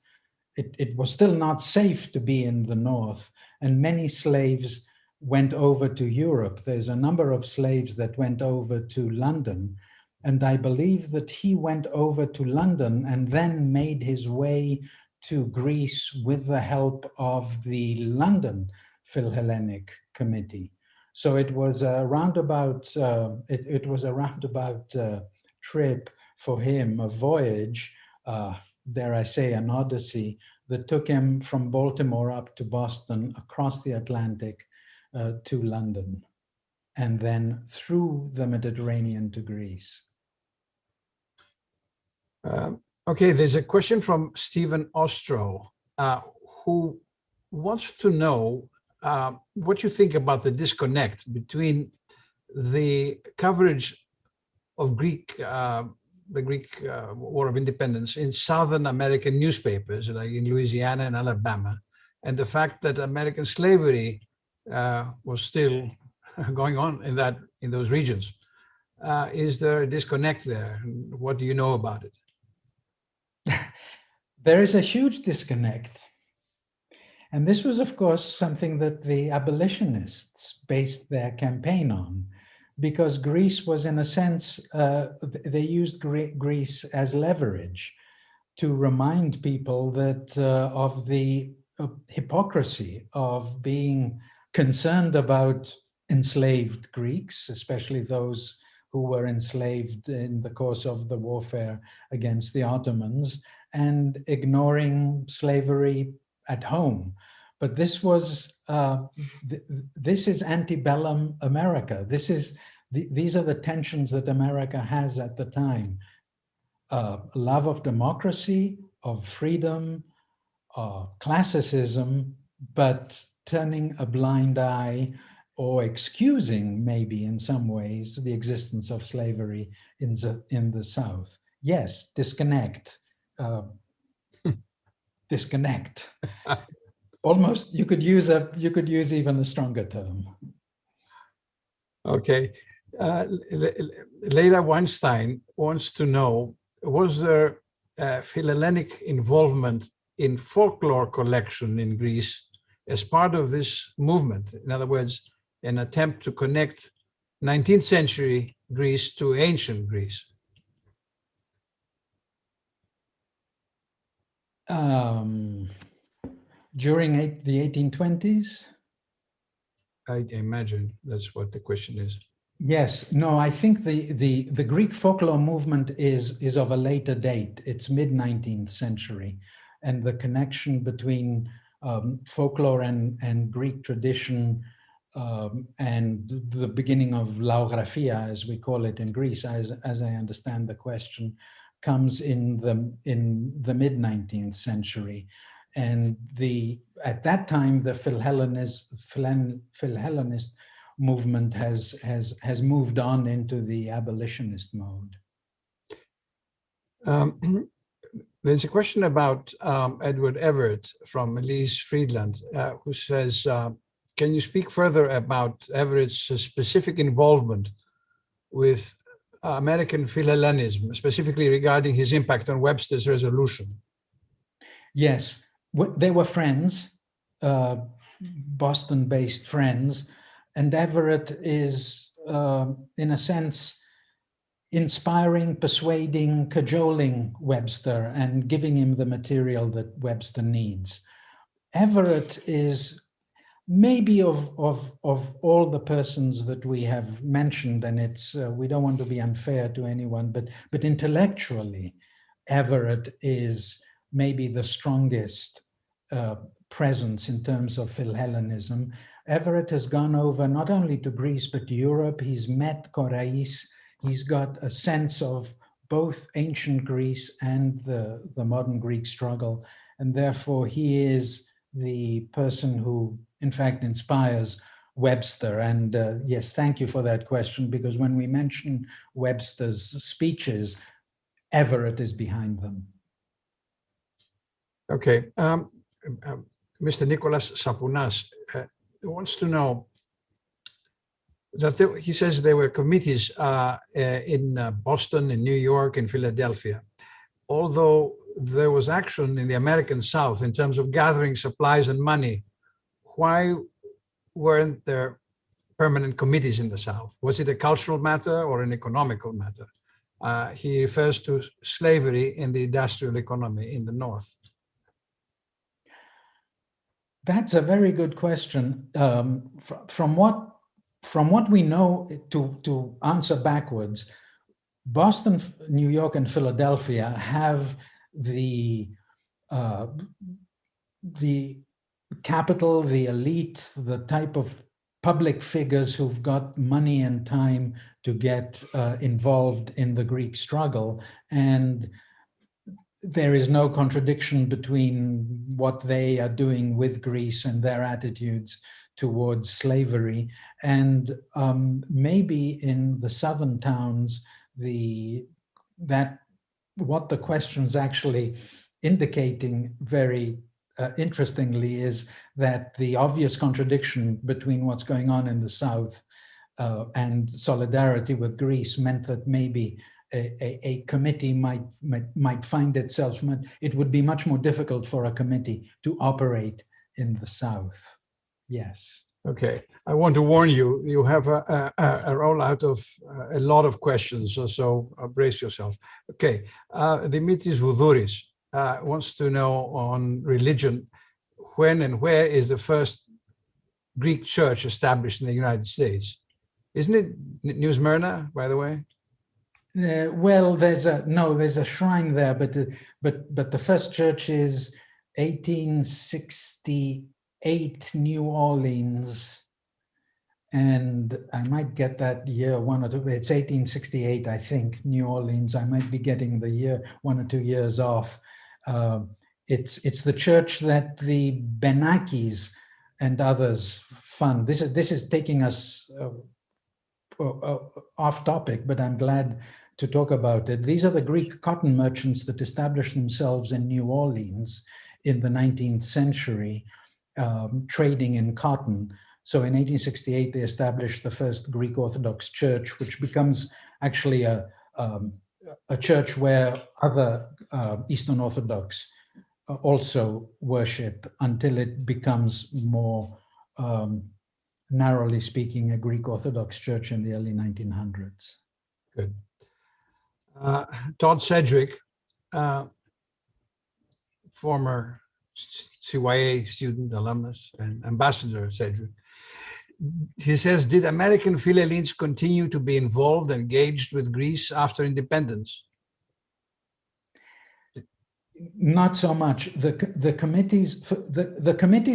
safe to be in the north, and many slaves went over to Europe. There's a number of slaves that went over to London, and I believe that he went over to London and then made his way to Greece with the help of the London Philhellenic Committee. So it was a roundabout. It was a roundabout trip for him, a voyage, dare I say, an odyssey that took him from Baltimore up to Boston, across the Atlantic to London, and then through the Mediterranean to Greece. Okay, there's a question from Stephen Ostro, who wants to know what you think about the disconnect between the coverage of the Greek War of Independence in Southern American newspapers, like in Louisiana and Alabama, and the fact that American slavery was still going on in those regions. Is there a disconnect there? What do you know about it? There is a huge disconnect. And this was, of course, something that the abolitionists based their campaign on, because Greece was, in a sense, they used Greece as leverage to remind people that of the hypocrisy of being concerned about enslaved Greeks, especially those who were enslaved in the course of the warfare against the Ottomans, and ignoring slavery at home. But this was, this is antebellum America. These are the tensions that America has at the time. Love of democracy, of freedom, classicism, but turning a blind eye or excusing, maybe in some ways, the existence of slavery in the South. Yes, disconnect. Disconnect. Almost, you could use even a stronger term. Okay. Leila Weinstein wants to know, was there philhellenic involvement in folklore collection in Greece as part of this movement? In other words, an attempt to connect 19th century Greece to ancient Greece. During the 1820s? I imagine that's what the question is. Yes, no, I think the Greek folklore movement is of a later date. It's mid-19th century. And the connection between folklore and Greek tradition and the beginning of laographia, as we call it in Greece, as I understand the question, comes in the mid-19th century. And at that time, the Philhellenist movement has moved on into the abolitionist mode. There's a question about Edward Everett from Elise Friedland, who says, can you speak further about Everett's specific involvement with American philhellenism, specifically regarding his impact on Webster's resolution? Yes, they were friends, Boston-based friends, and Everett is, in a sense, inspiring, persuading, cajoling Webster and giving him the material that Webster needs. Everett is maybe of all the persons that we have mentioned, and it's we don't want to be unfair to anyone, but intellectually, Everett is maybe the strongest presence in terms of philhellenism. Everett has gone over not only to Greece, but to Europe. He's met Korais. He's got a sense of both ancient Greece and the modern Greek struggle. And therefore, he is the person who, in fact, inspires Webster. And yes, thank you for that question, because when we mention Webster's speeches, Everett is behind them. Okay. Mr. Nicholas Sapounas wants to know that he says there were committees in Boston, in New York, in Philadelphia. Although there was action in the American South in terms of gathering supplies and money, why weren't there permanent committees in the South? Was it a cultural matter or an economical matter? He refers to slavery in the industrial economy in the North. That's a very good question. From what we know, to answer backwards, Boston, New York, and Philadelphia have the capital, the elite, the type of public figures who've got money and time to get involved in the Greek struggle. And there is no contradiction between what they are doing with Greece and their attitudes towards slavery. And maybe in the southern towns, what the question's actually indicating very interestingly is that the obvious contradiction between what's going on in the South and solidarity with Greece meant that maybe a committee might find itself, it would be much more difficult for a committee to operate in the South. Yes. Okay, I want to warn you, you have a rollout of a lot of questions, so brace yourself. Okay, Dimitris Voudouris wants to know on religion, when and where is the first Greek church established in the United States? Isn't it New Smyrna, by the way? Well, there's a shrine there, but the first church is 1868 New Orleans, and I might get that year one or two. It's 1868, I think, New Orleans. I might be getting the year 1 or 2 years off. It's the church that the Benakis and others fund. This is taking us off topic, but I'm glad to talk about it. These are the Greek cotton merchants that established themselves in New Orleans in the 19th century, trading in cotton. So in 1868, they established the first Greek Orthodox church, which becomes actually a church where other Eastern Orthodox also worship, until it becomes more, narrowly speaking, a Greek Orthodox church in the early 1900s. Good. Todd Sedgwick, former CYA student, alumnus, and Ambassador Sedgwick, he says, did American philhellenes continue to be involved and engaged with Greece after independence? Not so much. The committees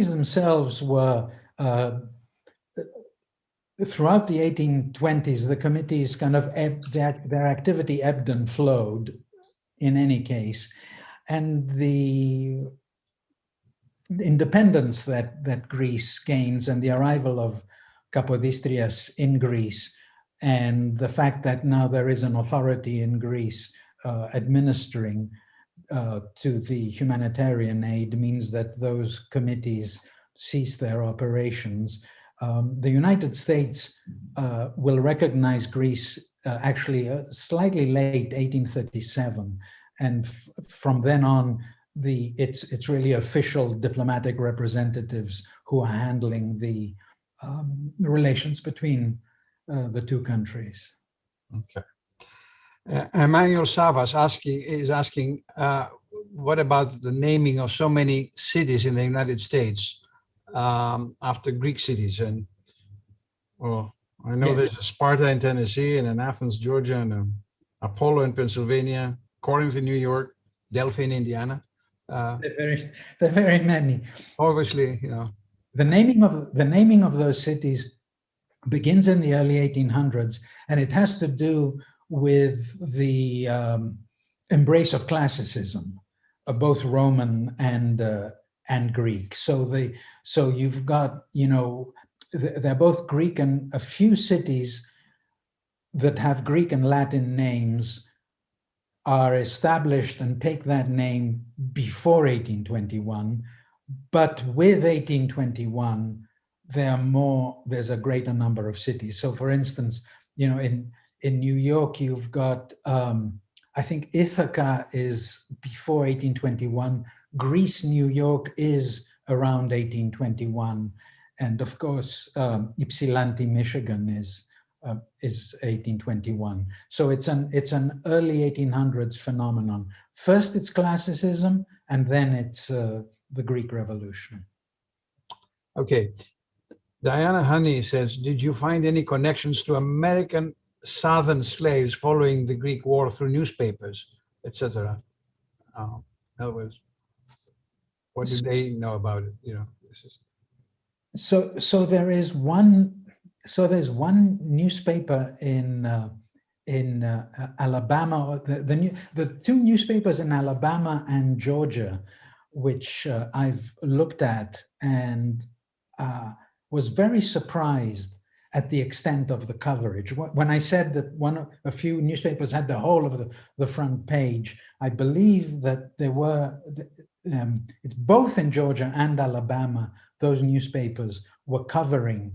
themselves were, throughout the 1820s, the committees kind of their activity ebbed and flowed in any case. And the independence that Greece gains and the arrival of Kapodistrias in Greece, and the fact that now there is an authority in Greece administering to the humanitarian aid, means that those committees cease their operations. The United States will recognize Greece actually slightly late, 1837. And from then on, it's really official diplomatic representatives who are handling the relations between the two countries. Okay. Emmanuel Savas is asking, what about the naming of so many cities in the United States after Greek cities? And well, I know there's a Sparta in Tennessee, and an Athens, Georgia, and an Apollo in Pennsylvania, Corinth in New York. Delphi in Indiana. They're very many. Obviously, you know. The naming of those cities begins in the early 1800s, and it has to do with the embrace of classicism, both Roman and Greek. So you've got, you know, they're both Greek, and a few cities that have Greek and Latin names are established and take that name before 1821, but with 1821, there's a greater number of cities. So for instance, you know, in New York, you've got, I think Ithaca is before 1821, Greece, New York is around 1821. And of course, Ypsilanti, Michigan is 1821. So it's an early 1800s phenomenon. First it's classicism, and then it's the Greek Revolution. Okay. Diana Honey says, did you find any connections to American Southern slaves following the Greek war through newspapers, etc.? In other words, what do they know about it? You know, this is... So there's one newspaper in Alabama. The two newspapers in Alabama and Georgia, which I've looked at and was very surprised at the extent of the coverage. When I said that a few newspapers had the whole of the front page, I believe that there were, it's both in Georgia and Alabama, those newspapers were covering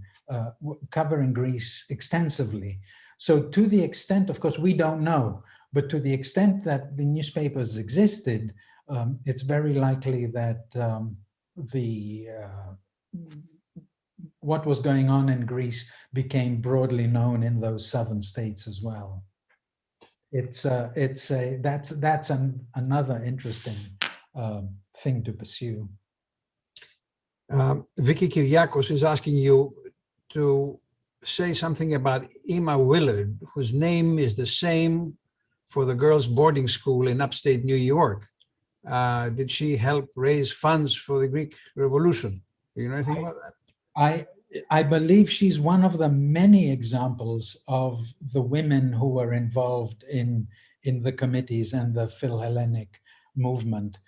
Greece extensively. So to the extent, of course, we don't know, but to the extent that the newspapers existed, it's very likely that what was going on in Greece became broadly known in those southern states as well. That's another interesting thing to pursue. Vicky Kyriakos is asking you to say something about Emma Willard, whose name is the same for the girls' boarding school in upstate New York. Did she help raise funds for the Greek Revolution? Do you know anything about that? I believe she's one of the many examples of the women who were involved in the committees and the philhellenic movement.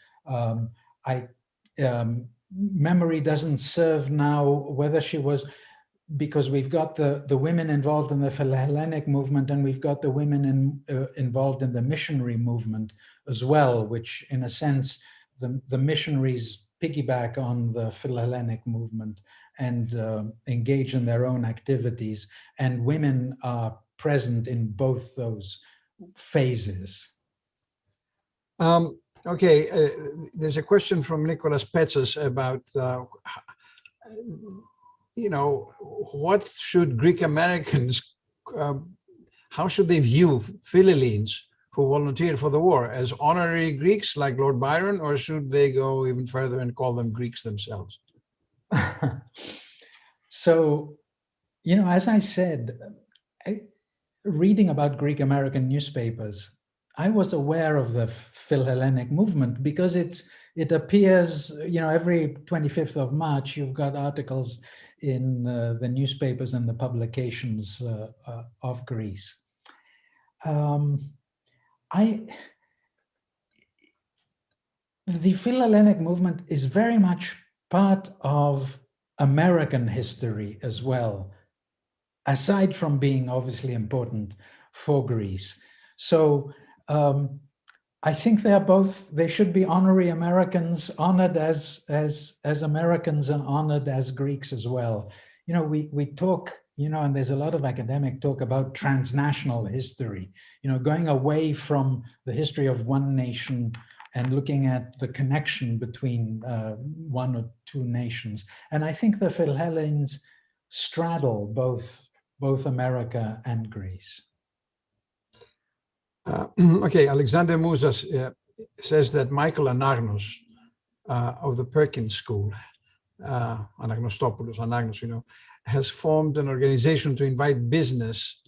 Memory doesn't serve now whether she was, because we've got the women involved in the philhellenic movement, and we've got the women involved in the missionary movement as well, which in a sense, the missionaries piggyback on the philhellenic movement and engage in their own activities, and women are present in both those phases. Okay, there's a question from Nicholas Petsos about, you know, what should Greek Americans, how should they view philhellenes who volunteered for the war, as honorary Greeks like Lord Byron, or should they go even further and call them Greeks themselves? So, you know, as I said, reading about Greek American newspapers, I was aware of the philhellenic movement because it appears, you know, every 25th of March, you've got articles in the newspapers and the publications of Greece. The philhellenic movement is very much part of American history as well, aside from being obviously important for Greece. So I think they should be honorary Americans, honored as Americans and honored as Greeks as well. You know, we talk, you know, and there's a lot of academic talk about transnational history, you know, going away from the history of one nation and looking at the connection between one or two nations. And I think the Philhellenes straddle both America and Greece. Okay, Alexander Mouzas says that Michael Anagnos of the Perkins School, Anagnostopoulos, Anagnos, you know, has formed an organization to invite business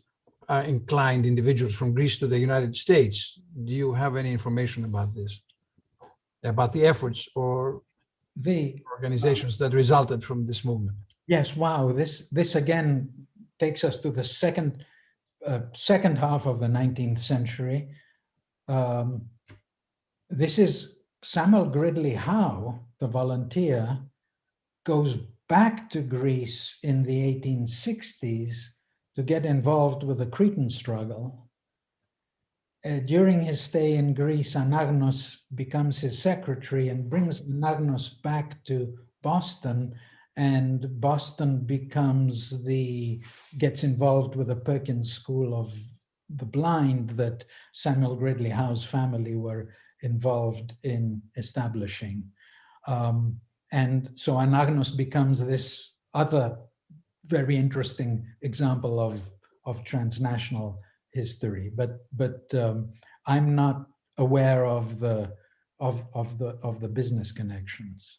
inclined individuals from Greece to the United States. Do you have any information about this? about the efforts or The organizations that resulted from this movement. Yes, wow, this again takes us to the second half of the 19th century. This is Samuel Gridley Howe, the volunteer, goes back to Greece in the 1860s to get involved with the Cretan struggle. During his stay in Greece, Anagnos becomes his secretary and brings Anagnos back to Boston, and Boston gets involved with the Perkins School of the Blind that Samuel Gridley Howe's family were involved in establishing. And so Anagnos becomes this other very interesting example of transnational history, but I'm not aware of the business connections.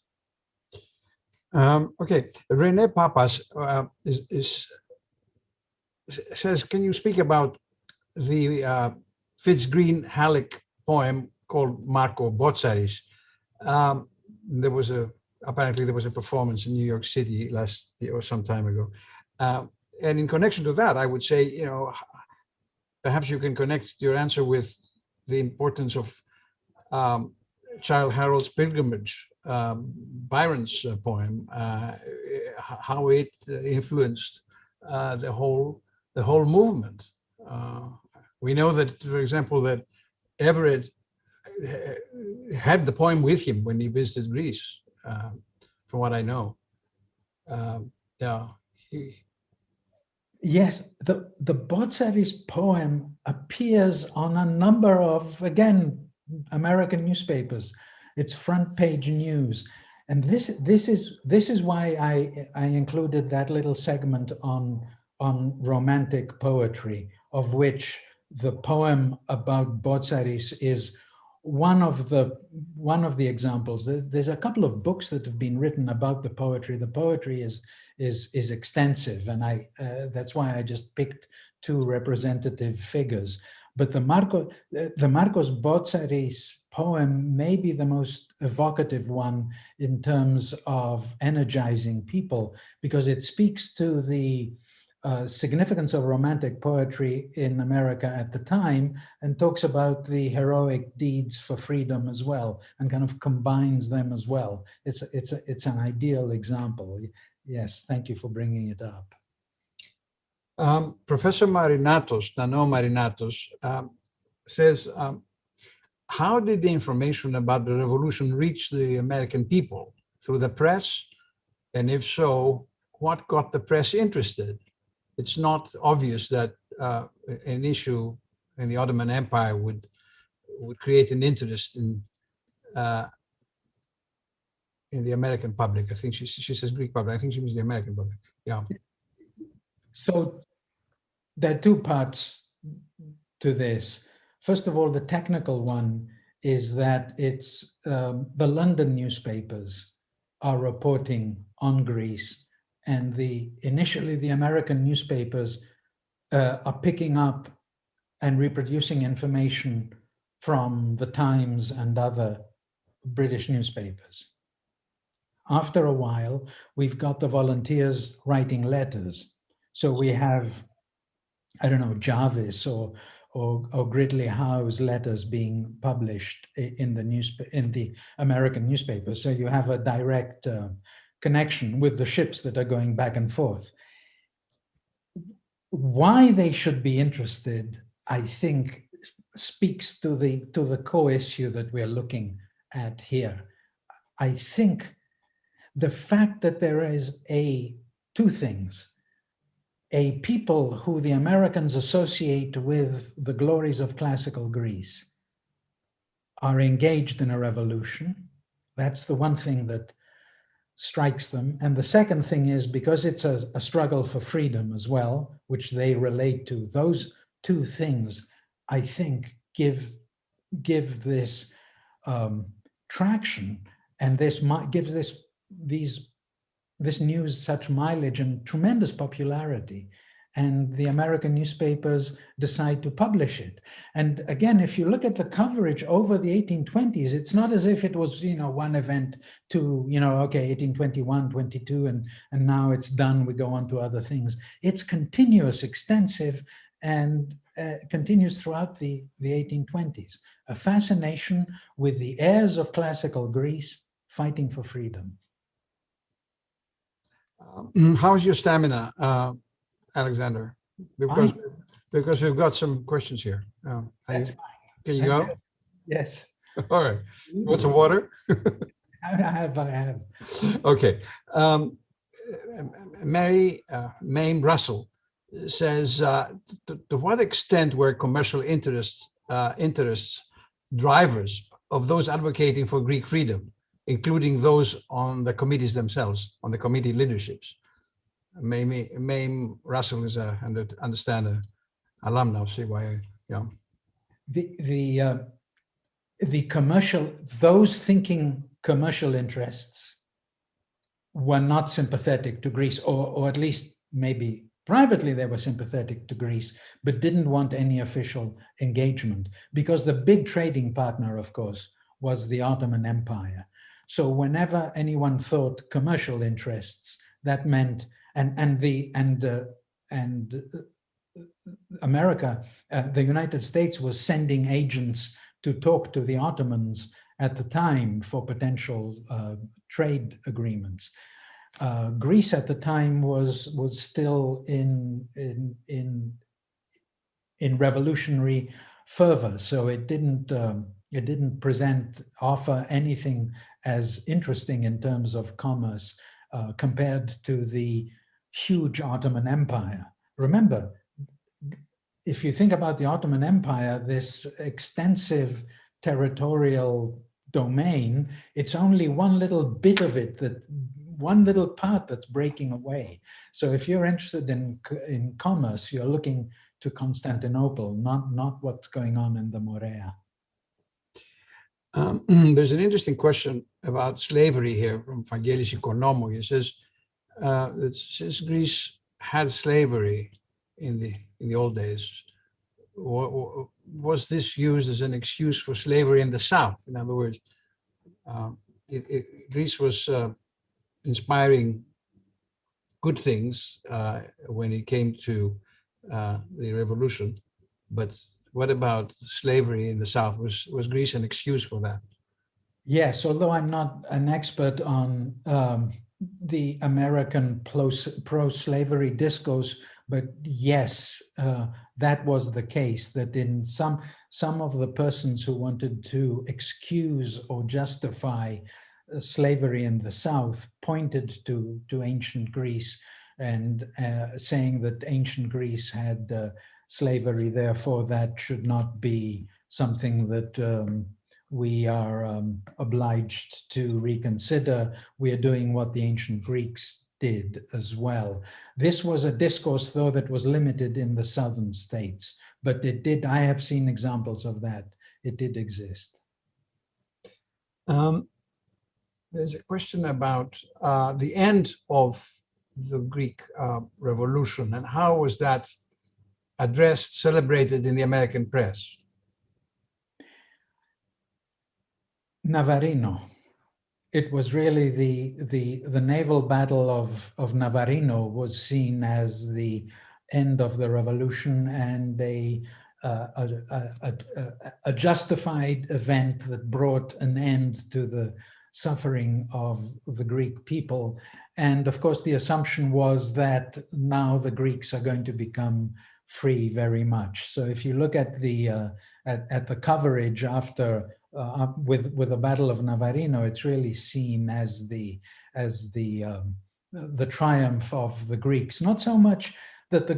Okay, Rene Papas says, can you speak about the Fitzgreen Halleck poem called Marco Botzaris? Apparently there was a performance in New York City last year or some time ago. And in connection to that, I would say, perhaps you can connect your answer with the importance of Childe Harold's Pilgrimage, Byron's poem, how it influenced the whole movement. We know that, for example, that Everett had the poem with him when he visited Greece, from what I know. Yes, the Botzaris poem appears on a number of, again, American newspapers. It's front page news. And this is why I included that little segment on romantic poetry, of which the poem about Botzaris is one of the examples. There's a couple of books that have been written about the poetry. The poetry is extensive, and that's why I just picked two representative figures. But the Marcos Botzaris poem may be the most evocative one in terms of energizing people, because it speaks to the significance of romantic poetry in America at the time, and talks about the heroic deeds for freedom as well, and kind of combines them as well. It's an ideal example. Yes, thank you for bringing it up. Professor Marinatos, Nano Marinatos, says, how did the information about the revolution reach the American people? Through the press? And if so, what got the press interested? It's not obvious that an issue in the Ottoman Empire would create an interest in the American public. I think she says Greek public. I think she means the American public. Yeah. So there are two parts to this. First of all, the technical one is that it's the London newspapers are reporting on Greece, and initially the American newspapers are picking up and reproducing information from the Times and other British newspapers. After a while, we've got the volunteers writing letters. So we have, I don't know, Jarvis or Gridley Howe's letters being published in the American newspapers. So you have a direct connection with the ships that are going back and forth. Why they should be interested, I think, speaks to the core issue that we're looking at here. I think the fact that there is two things. A people who the Americans associate with the glories of classical Greece are engaged in a revolution. That's the one thing that strikes them. And the second thing is, because it's a struggle for freedom as well, which they relate to, those two things, I think, give this traction, and this gives this news such mileage and tremendous popularity. and the American newspapers decide to publish it. And again, if you look at the coverage over the 1820s, it's not as if it was, one event to, okay, 1821, 22, and now it's done, we go on to other things. It's continuous, extensive, and continues throughout the 1820s. A fascination with the heirs of classical Greece fighting for freedom. How's your stamina, Alexander? Because we've got some questions here. That's fine. Can you go? Yes. All right. Want some water? I have. Okay. Mary Mame Russell says, to what extent were commercial interests drivers of those advocating for Greek freedom, including those on the committees themselves, on the committee leaderships? Mame Russell is understand an alumna of CYA. Yeah. The commercial, those thinking commercial interests were not sympathetic to Greece, or at least maybe privately they were sympathetic to Greece, but didn't want any official engagement, because the big trading partner, of course, was the Ottoman Empire. So whenever anyone thought commercial interests, that meant, and America, the United States was sending agents to talk to the Ottomans at the time for potential trade agreements. Greece at the time was still in revolutionary fervor, so it didn't offer anything as interesting in terms of commerce compared to the huge Ottoman Empire. Remember, if you think about the Ottoman Empire, this extensive territorial domain, it's only one little bit of it, one little part that's breaking away. So if you're interested in commerce, you're looking to Constantinople, not what's going on in the Morea. There's an interesting question about slavery here from Vangelis Ikonomou. He says that since Greece had slavery in the old days, was this used as an excuse for slavery in the South? In other words, Greece was inspiring good things when it came to the revolution, but what about slavery in the South? Was Greece an excuse for that? Yes, although I'm not an expert on the American pro-slavery discourse, but yes, that was the case, that in some of the persons who wanted to excuse or justify slavery in the South pointed to ancient Greece and saying that ancient Greece had slavery, therefore that should not be something that we are obliged to reconsider. We are doing what the ancient Greeks did as well. This was a discourse, though, that was limited in the southern states, but it did, I have seen examples of that. It did exist. There's a question about the end of the Greek Revolution and how was that addressed, celebrated in the American press? Navarino. It was really the naval battle of Navarino was seen as the end of the revolution and a justified event that brought an end to the suffering of the Greek people. And of course, the assumption was that now the Greeks are going to become free very much. So if you look at the coverage after with the Battle of Navarino, it's really seen as the triumph of the Greeks. Not so much that the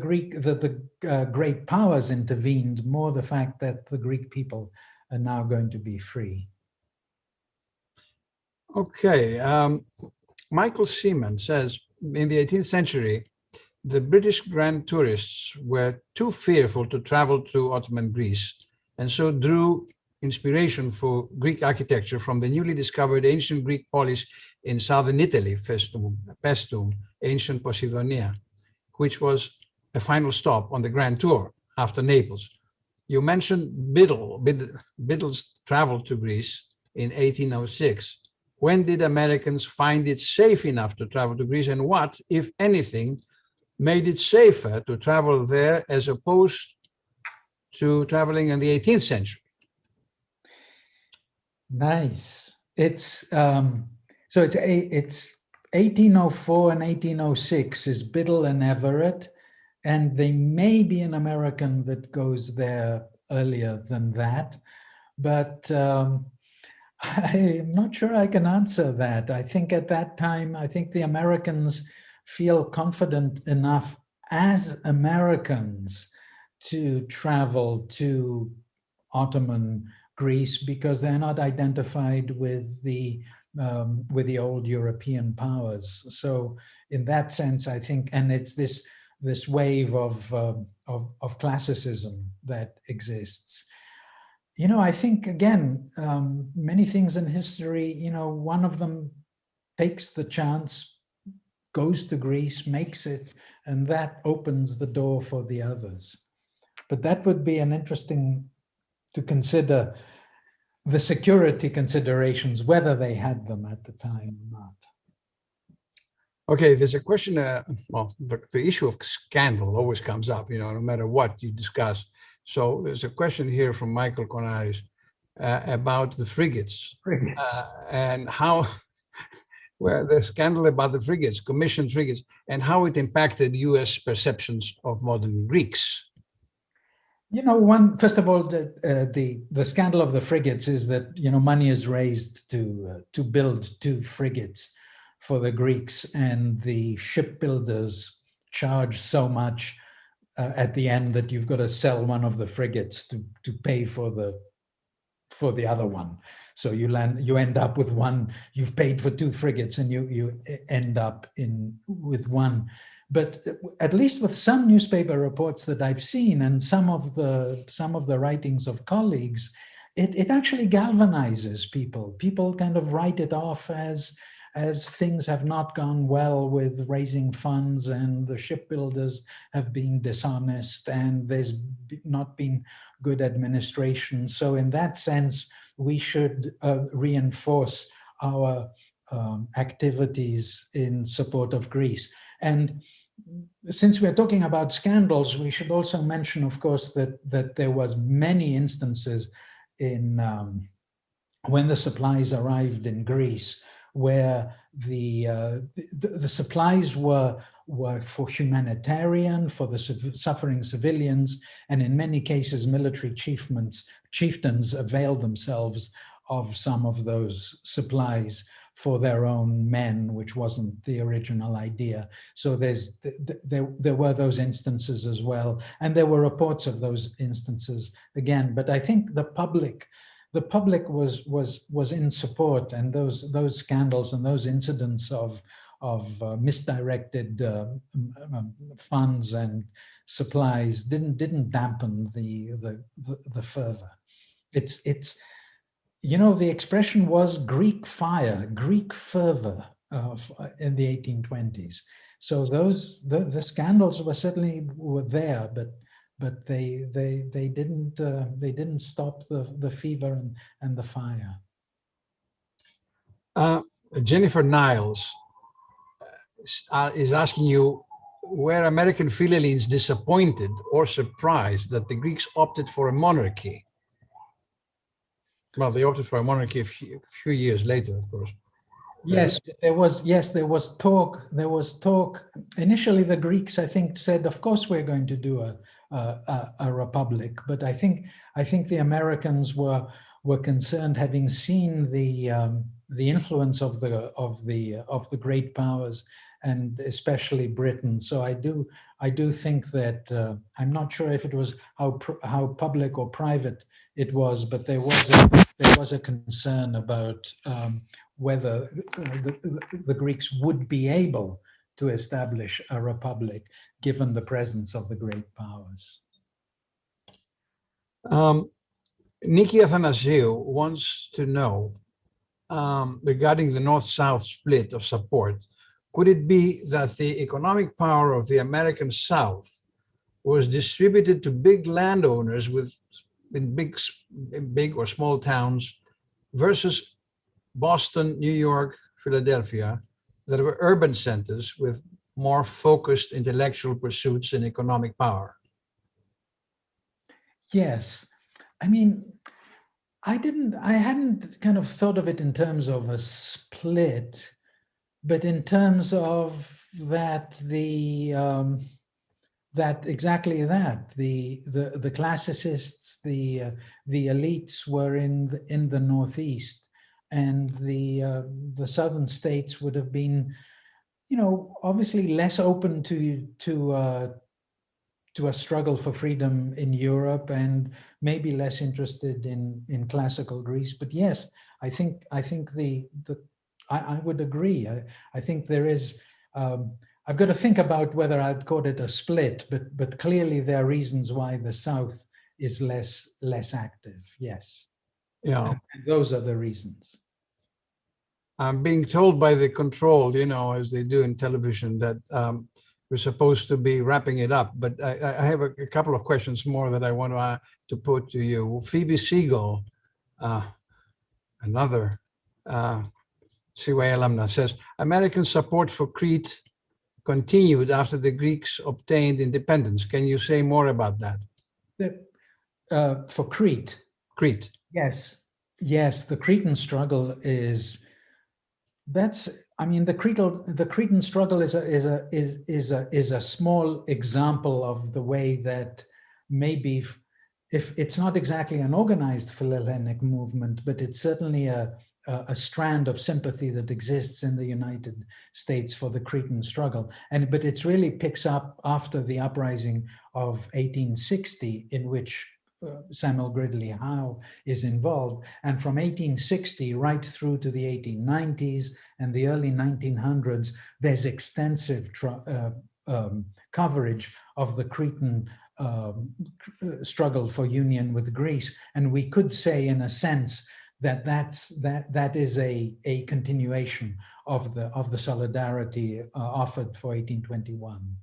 great powers intervened, more the fact that the Greek people are now going to be free. Okay, Michael Seaman says, in the 18th century, the British grand tourists were too fearful to travel to Ottoman Greece, and so drew inspiration for Greek architecture from the newly discovered ancient Greek polis in southern Italy, Paestum, ancient Poseidonia, which was a final stop on the Grand Tour after Naples. You mentioned Biddle's travel to Greece in 1806. When did Americans find it safe enough to travel to Greece, and what, if anything, made it safer to travel there as opposed to traveling in the 18th century? Nice. It's 1804 and 1806 is Biddle and Everett, and there may be an American that goes there earlier than that, but I'm not sure I can answer that. I think at that time, I think the Americans feel confident enough as Americans to travel to Ottoman Greece because they're not identified with the old European powers. So in that sense, I think, and it's this wave of classicism that exists. You know, I think, again, many things in history, you know, one of them takes the chance, goes to Greece, makes it, and that opens the door for the others. But that would be an interesting to consider, the security considerations, whether they had them at the time or not. Okay, there's a question, well, the issue of scandal always comes up, you know, no matter what you discuss. So there's a question here from Michael Conaris about the frigates. And how, well, the scandal about the frigates, commissioned frigates, and how it impacted US perceptions of modern Greeks. You know, first of all, the scandal of the frigates is that, you know, money is raised to build 2 frigates for the Greeks, and the shipbuilders charge so much at the end that you've got to sell one of the frigates to pay for the other one. So you end up with one. You've paid for 2 frigates, and you end up with one. But at least with some newspaper reports that I've seen and some of the writings of colleagues, it actually galvanizes people. People kind of write it off as things have not gone well with raising funds, and the shipbuilders have been dishonest, and there's not been good administration. So in that sense, we should reinforce our activities in support of Greece. And since we're talking about scandals, we should also mention, of course, that there was many instances in when the supplies arrived in Greece, where the supplies were for humanitarian, for the suffering civilians, and in many cases, military chieftains availed themselves of some of those supplies for their own men, which wasn't the original idea. So there were those instances as well, and there were reports of those instances again. But I think the public was in support, and those scandals and those incidents of misdirected funds and supplies didn't dampen the fervor. It's you know, the expression was Greek fire, Greek fervor in the 1820s. So the scandals were certainly there, but they didn't stop the fever and the fire. Jennifer Niles is asking you, were American philhellenes disappointed or surprised that the Greeks opted for a monarchy? Well, they opted for a monarchy a few years later, of course. Yes, there was talk. Initially, the Greeks, I think, said, "Of course, we're going to do a republic." But I think the Americans were concerned, having seen the influence of the great powers, and especially Britain. So I do think that I'm not sure if it was how public or private it was, but there was a concern about whether the Greeks would be able to establish a republic given the presence of the great powers. Nikki Athanasiou wants to know regarding the North-South split of support. Could it be that the economic power of the American South was distributed to big landowners in big or small towns versus Boston, New York, Philadelphia, that were urban centers with more focused intellectual pursuits and economic power. Yes. I mean, I hadn't kind of thought of it in terms of a split, but in terms of that exactly that the classicists, the elites were in the Northeast, and the southern states would have been, obviously less open to a struggle for freedom in Europe, and maybe less interested in classical Greece. But yes, I think I would agree. I think there is. I've got to think about whether I'd call it a split, but clearly there are reasons why the South is less active. Yes. Yeah. And those are the reasons. I'm being told by the control, as they do in television, that we're supposed to be wrapping it up. But I have a couple of questions more that I want to put to you. Phoebe Siegel, another CY alumna, says, American support for Crete continued after the Greeks obtained independence. Can you say more about that? For Crete? Crete. Yes. The Cretan struggle is... the Cretan struggle is a small example of the way that maybe, if it's not exactly an organized philhellenic movement, but it's certainly a strand of sympathy that exists in the United States for the Cretan struggle. But it really picks up after the uprising of 1860, in which Samuel Gridley Howe is involved. And from 1860 right through to the 1890s and the early 1900s, there's extensive coverage of the Cretan struggle for union with Greece. And we could say, in a sense, that is a continuation of the solidarity offered for 1821.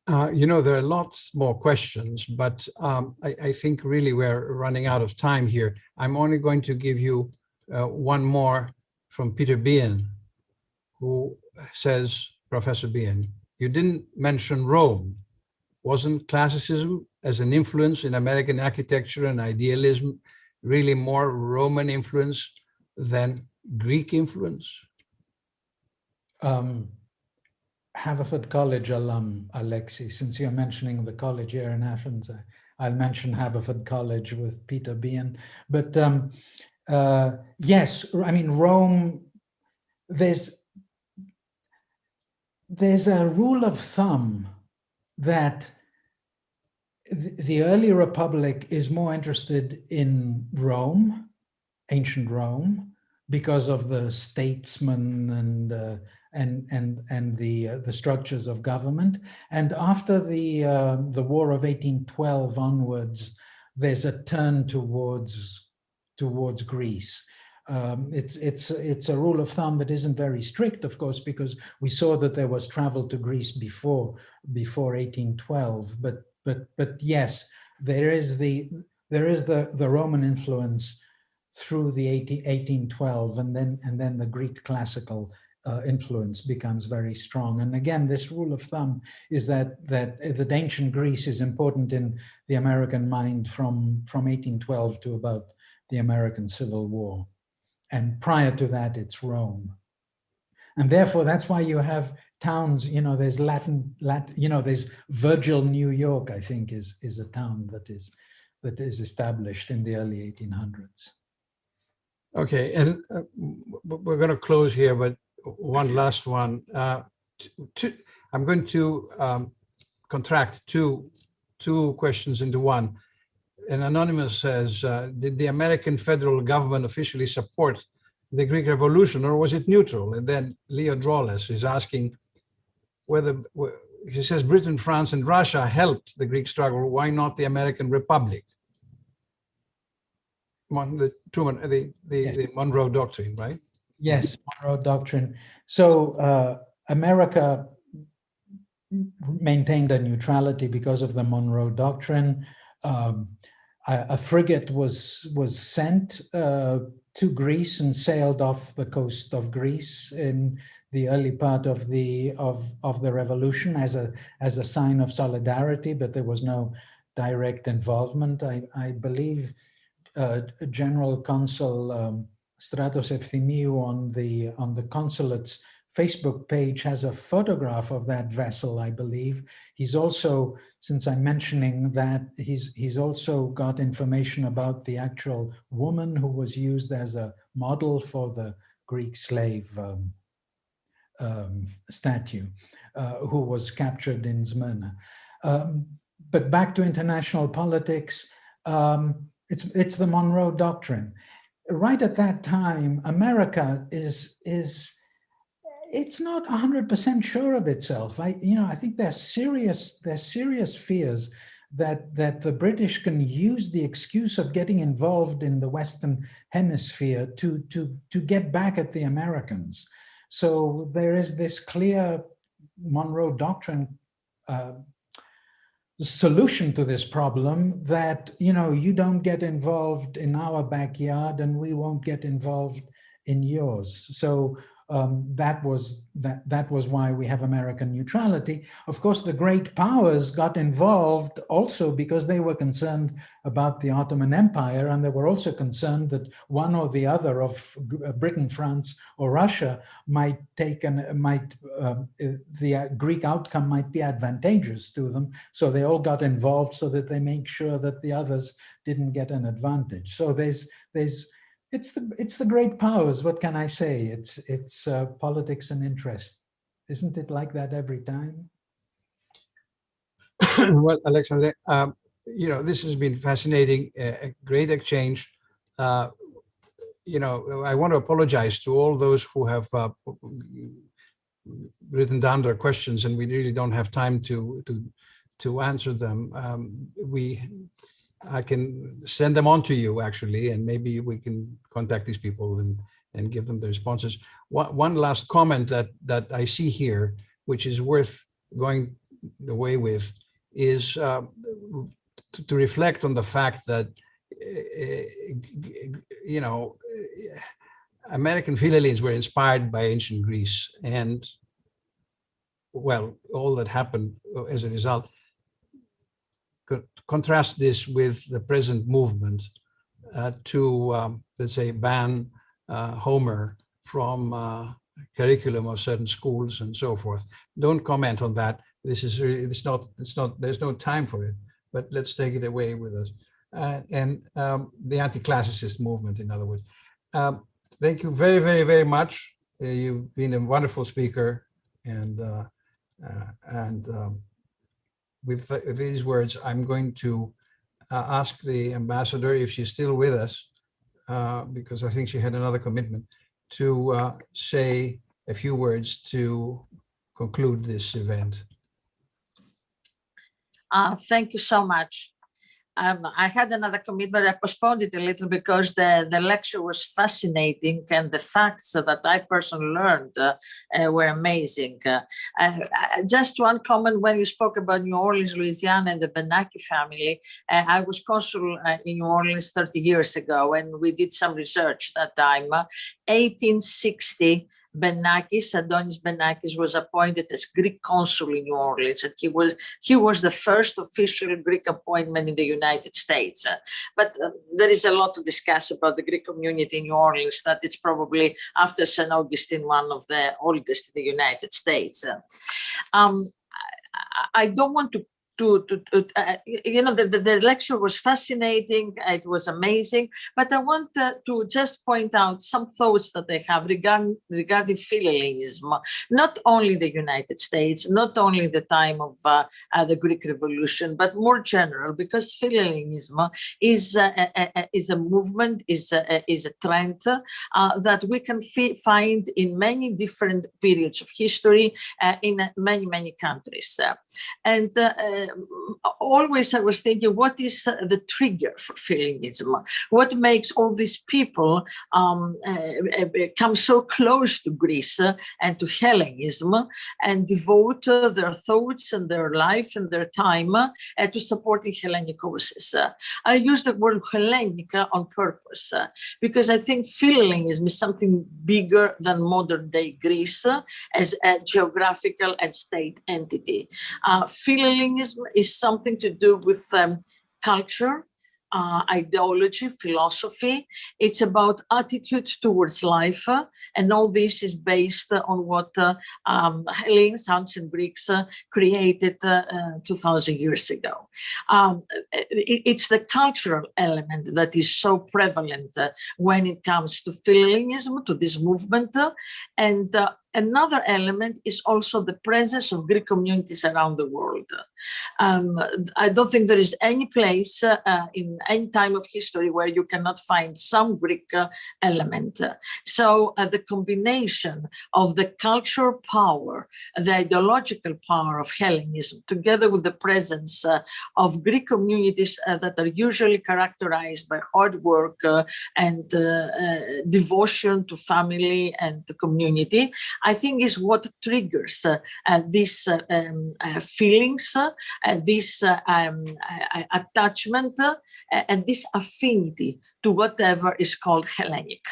There are lots more questions, but I think really we're running out of time here. I'm only going to give you one more from Peter Behan, who says, Professor Behan, you didn't mention Rome. Wasn't classicism as an influence in American architecture and idealism really more Roman influence than Greek influence? Haverford College alum, Alexi, since you're mentioning the college here in Athens, I'll mention Haverford College with Peter Behan. But yes, Rome, there's a rule of thumb that the early republic is more interested in Rome, ancient Rome, because of the statesmen and the structures of government. And after the War of 1812 onwards, there's a turn towards Greece. It's a rule of thumb that isn't very strict, of course, because we saw that there was travel to Greece before 1812. But yes, there is the Roman influence through the 1812, and then the Greek classical influence becomes very strong. And again, this rule of thumb is that ancient Greece is important in the American mind from 1812 to about the American Civil War. And prior to that, it's Rome. And therefore, that's why you have towns, there's there's Virgil, New York, I think is a town that is established in the early 1800s. Okay, and we're going to close here, but one last one. I'm going to contract two questions into one. An anonymous says, did the American federal government officially support the Greek Revolution, or was it neutral? And then Leo Droles is asking whether, he says, Britain, France, and Russia helped the Greek struggle. Why not the American Republic? The Monroe Doctrine, right? Yes, Monroe Doctrine. So America maintained a neutrality because of the Monroe Doctrine. A frigate was sent to Greece and sailed off the coast of Greece in the early part of the revolution as a sign of solidarity, but there was no direct involvement. I believe General Consul Stratos Efthimiou on the consulate's Facebook page has a photograph of that vessel, I believe. He's also, since I'm mentioning that, he's also got information about the actual woman who was used as a model for the Greek slave statue, who was captured in Smyrna. But back to international politics, it's the Monroe Doctrine. Right at that time, America it's not 100% sure of itself. I think there's serious fears that the British can use the excuse of getting involved in the Western Hemisphere to get back at the Americans. So there is this clear Monroe Doctrine solution to this problem that, you don't get involved in our backyard and we won't get involved in yours. So that was why we have American neutrality. Of course, the great powers got involved also because they were concerned about the Ottoman Empire, and they were also concerned that one or the other of Britain, France, or Russia might the Greek outcome might be advantageous to them. So they all got involved so that they make sure that the others didn't get an advantage. So it's the great powers. What can I say? It's politics and interest. Isn't it like that every time? Well, Alexander, this has been fascinating, a great exchange. I want to apologize to all those who have written down their questions, and we really don't have time to answer them. I can send them on to you, actually, and maybe we can contact these people and give them the responses. One last comment that I see here, which is worth going away with, is to reflect on the fact that, American philhellenes were inspired by ancient Greece, and, well, all that happened as a result. Contrast this with the present movement to, let's say, ban Homer from curriculum of certain schools and so forth. Don't comment on that. This is really, there's no time for it, but let's take it away with us. And the anti-classicist movement, in other words. Thank you very, very, very much. You've been a wonderful speaker, and with these words, I'm going to ask the ambassador, if she's still with us, because I think she had another commitment, to say a few words to conclude this event. Thank you so much. I had another commitment. I postponed it a little because the lecture was fascinating, and the facts that I personally learned were amazing. Just one comment: when you spoke about New Orleans, Louisiana, and the Benaki family, I was consul in New Orleans 30 years ago, and we did some research that time. 1860. Benakis, Adonis Benakis, was appointed as Greek consul in New Orleans, and he was the first official Greek appointment in the United States. But there is a lot to discuss about the Greek community in New Orleans, that it's probably, after St. Augustine, one of the oldest in the United States. I don't want to the lecture was fascinating, it was amazing, but I want to just point out some thoughts that I have regarding philhellenism, not only the United States, not only the time of the Greek Revolution, but more general, because philhellenism is a movement, is a trend that we can find in many different periods of history in many countries. And always I was thinking, what is the trigger for philhellenism? What makes all these people come so close to Greece and to Hellenism and devote their thoughts and their life and their time to supporting Hellenic causes? I use the word Hellenic on purpose because I think philhellenism is something bigger than modern day Greece as a geographical and state entity. Philhellenism is something to do with culture, ideology, philosophy. It's about attitude towards life, and all this is based on what Hellenes, ancient Greeks, created 2,000 years ago. It's the cultural element that is so prevalent when it comes to philhellenism, to this movement, and another element is also the presence of Greek communities around the world. I don't think there is any place in any time of history where you cannot find some Greek element. So the combination of the cultural power, the ideological power of Hellenism, together with the presence of Greek communities that are usually characterized by hard work and devotion to family and the community, I think is what triggers these feelings, this attachment, and this affinity to whatever is called Hellenic.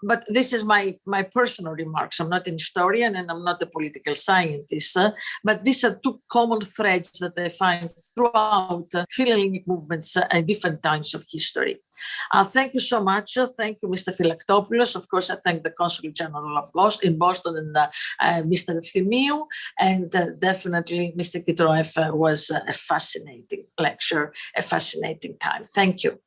But this is my personal remarks. I'm not an historian and I'm not a political scientist, but these are two common threads that I find throughout philhellenic movements at different times of history. Thank you so much. Thank you, Mr. Philactopoulos. Of course, I thank the Consulate General of in Boston and Mr. Efthimiou, and definitely Mr. Kitroeff was a fascinating lecture, a fascinating time. Thank you.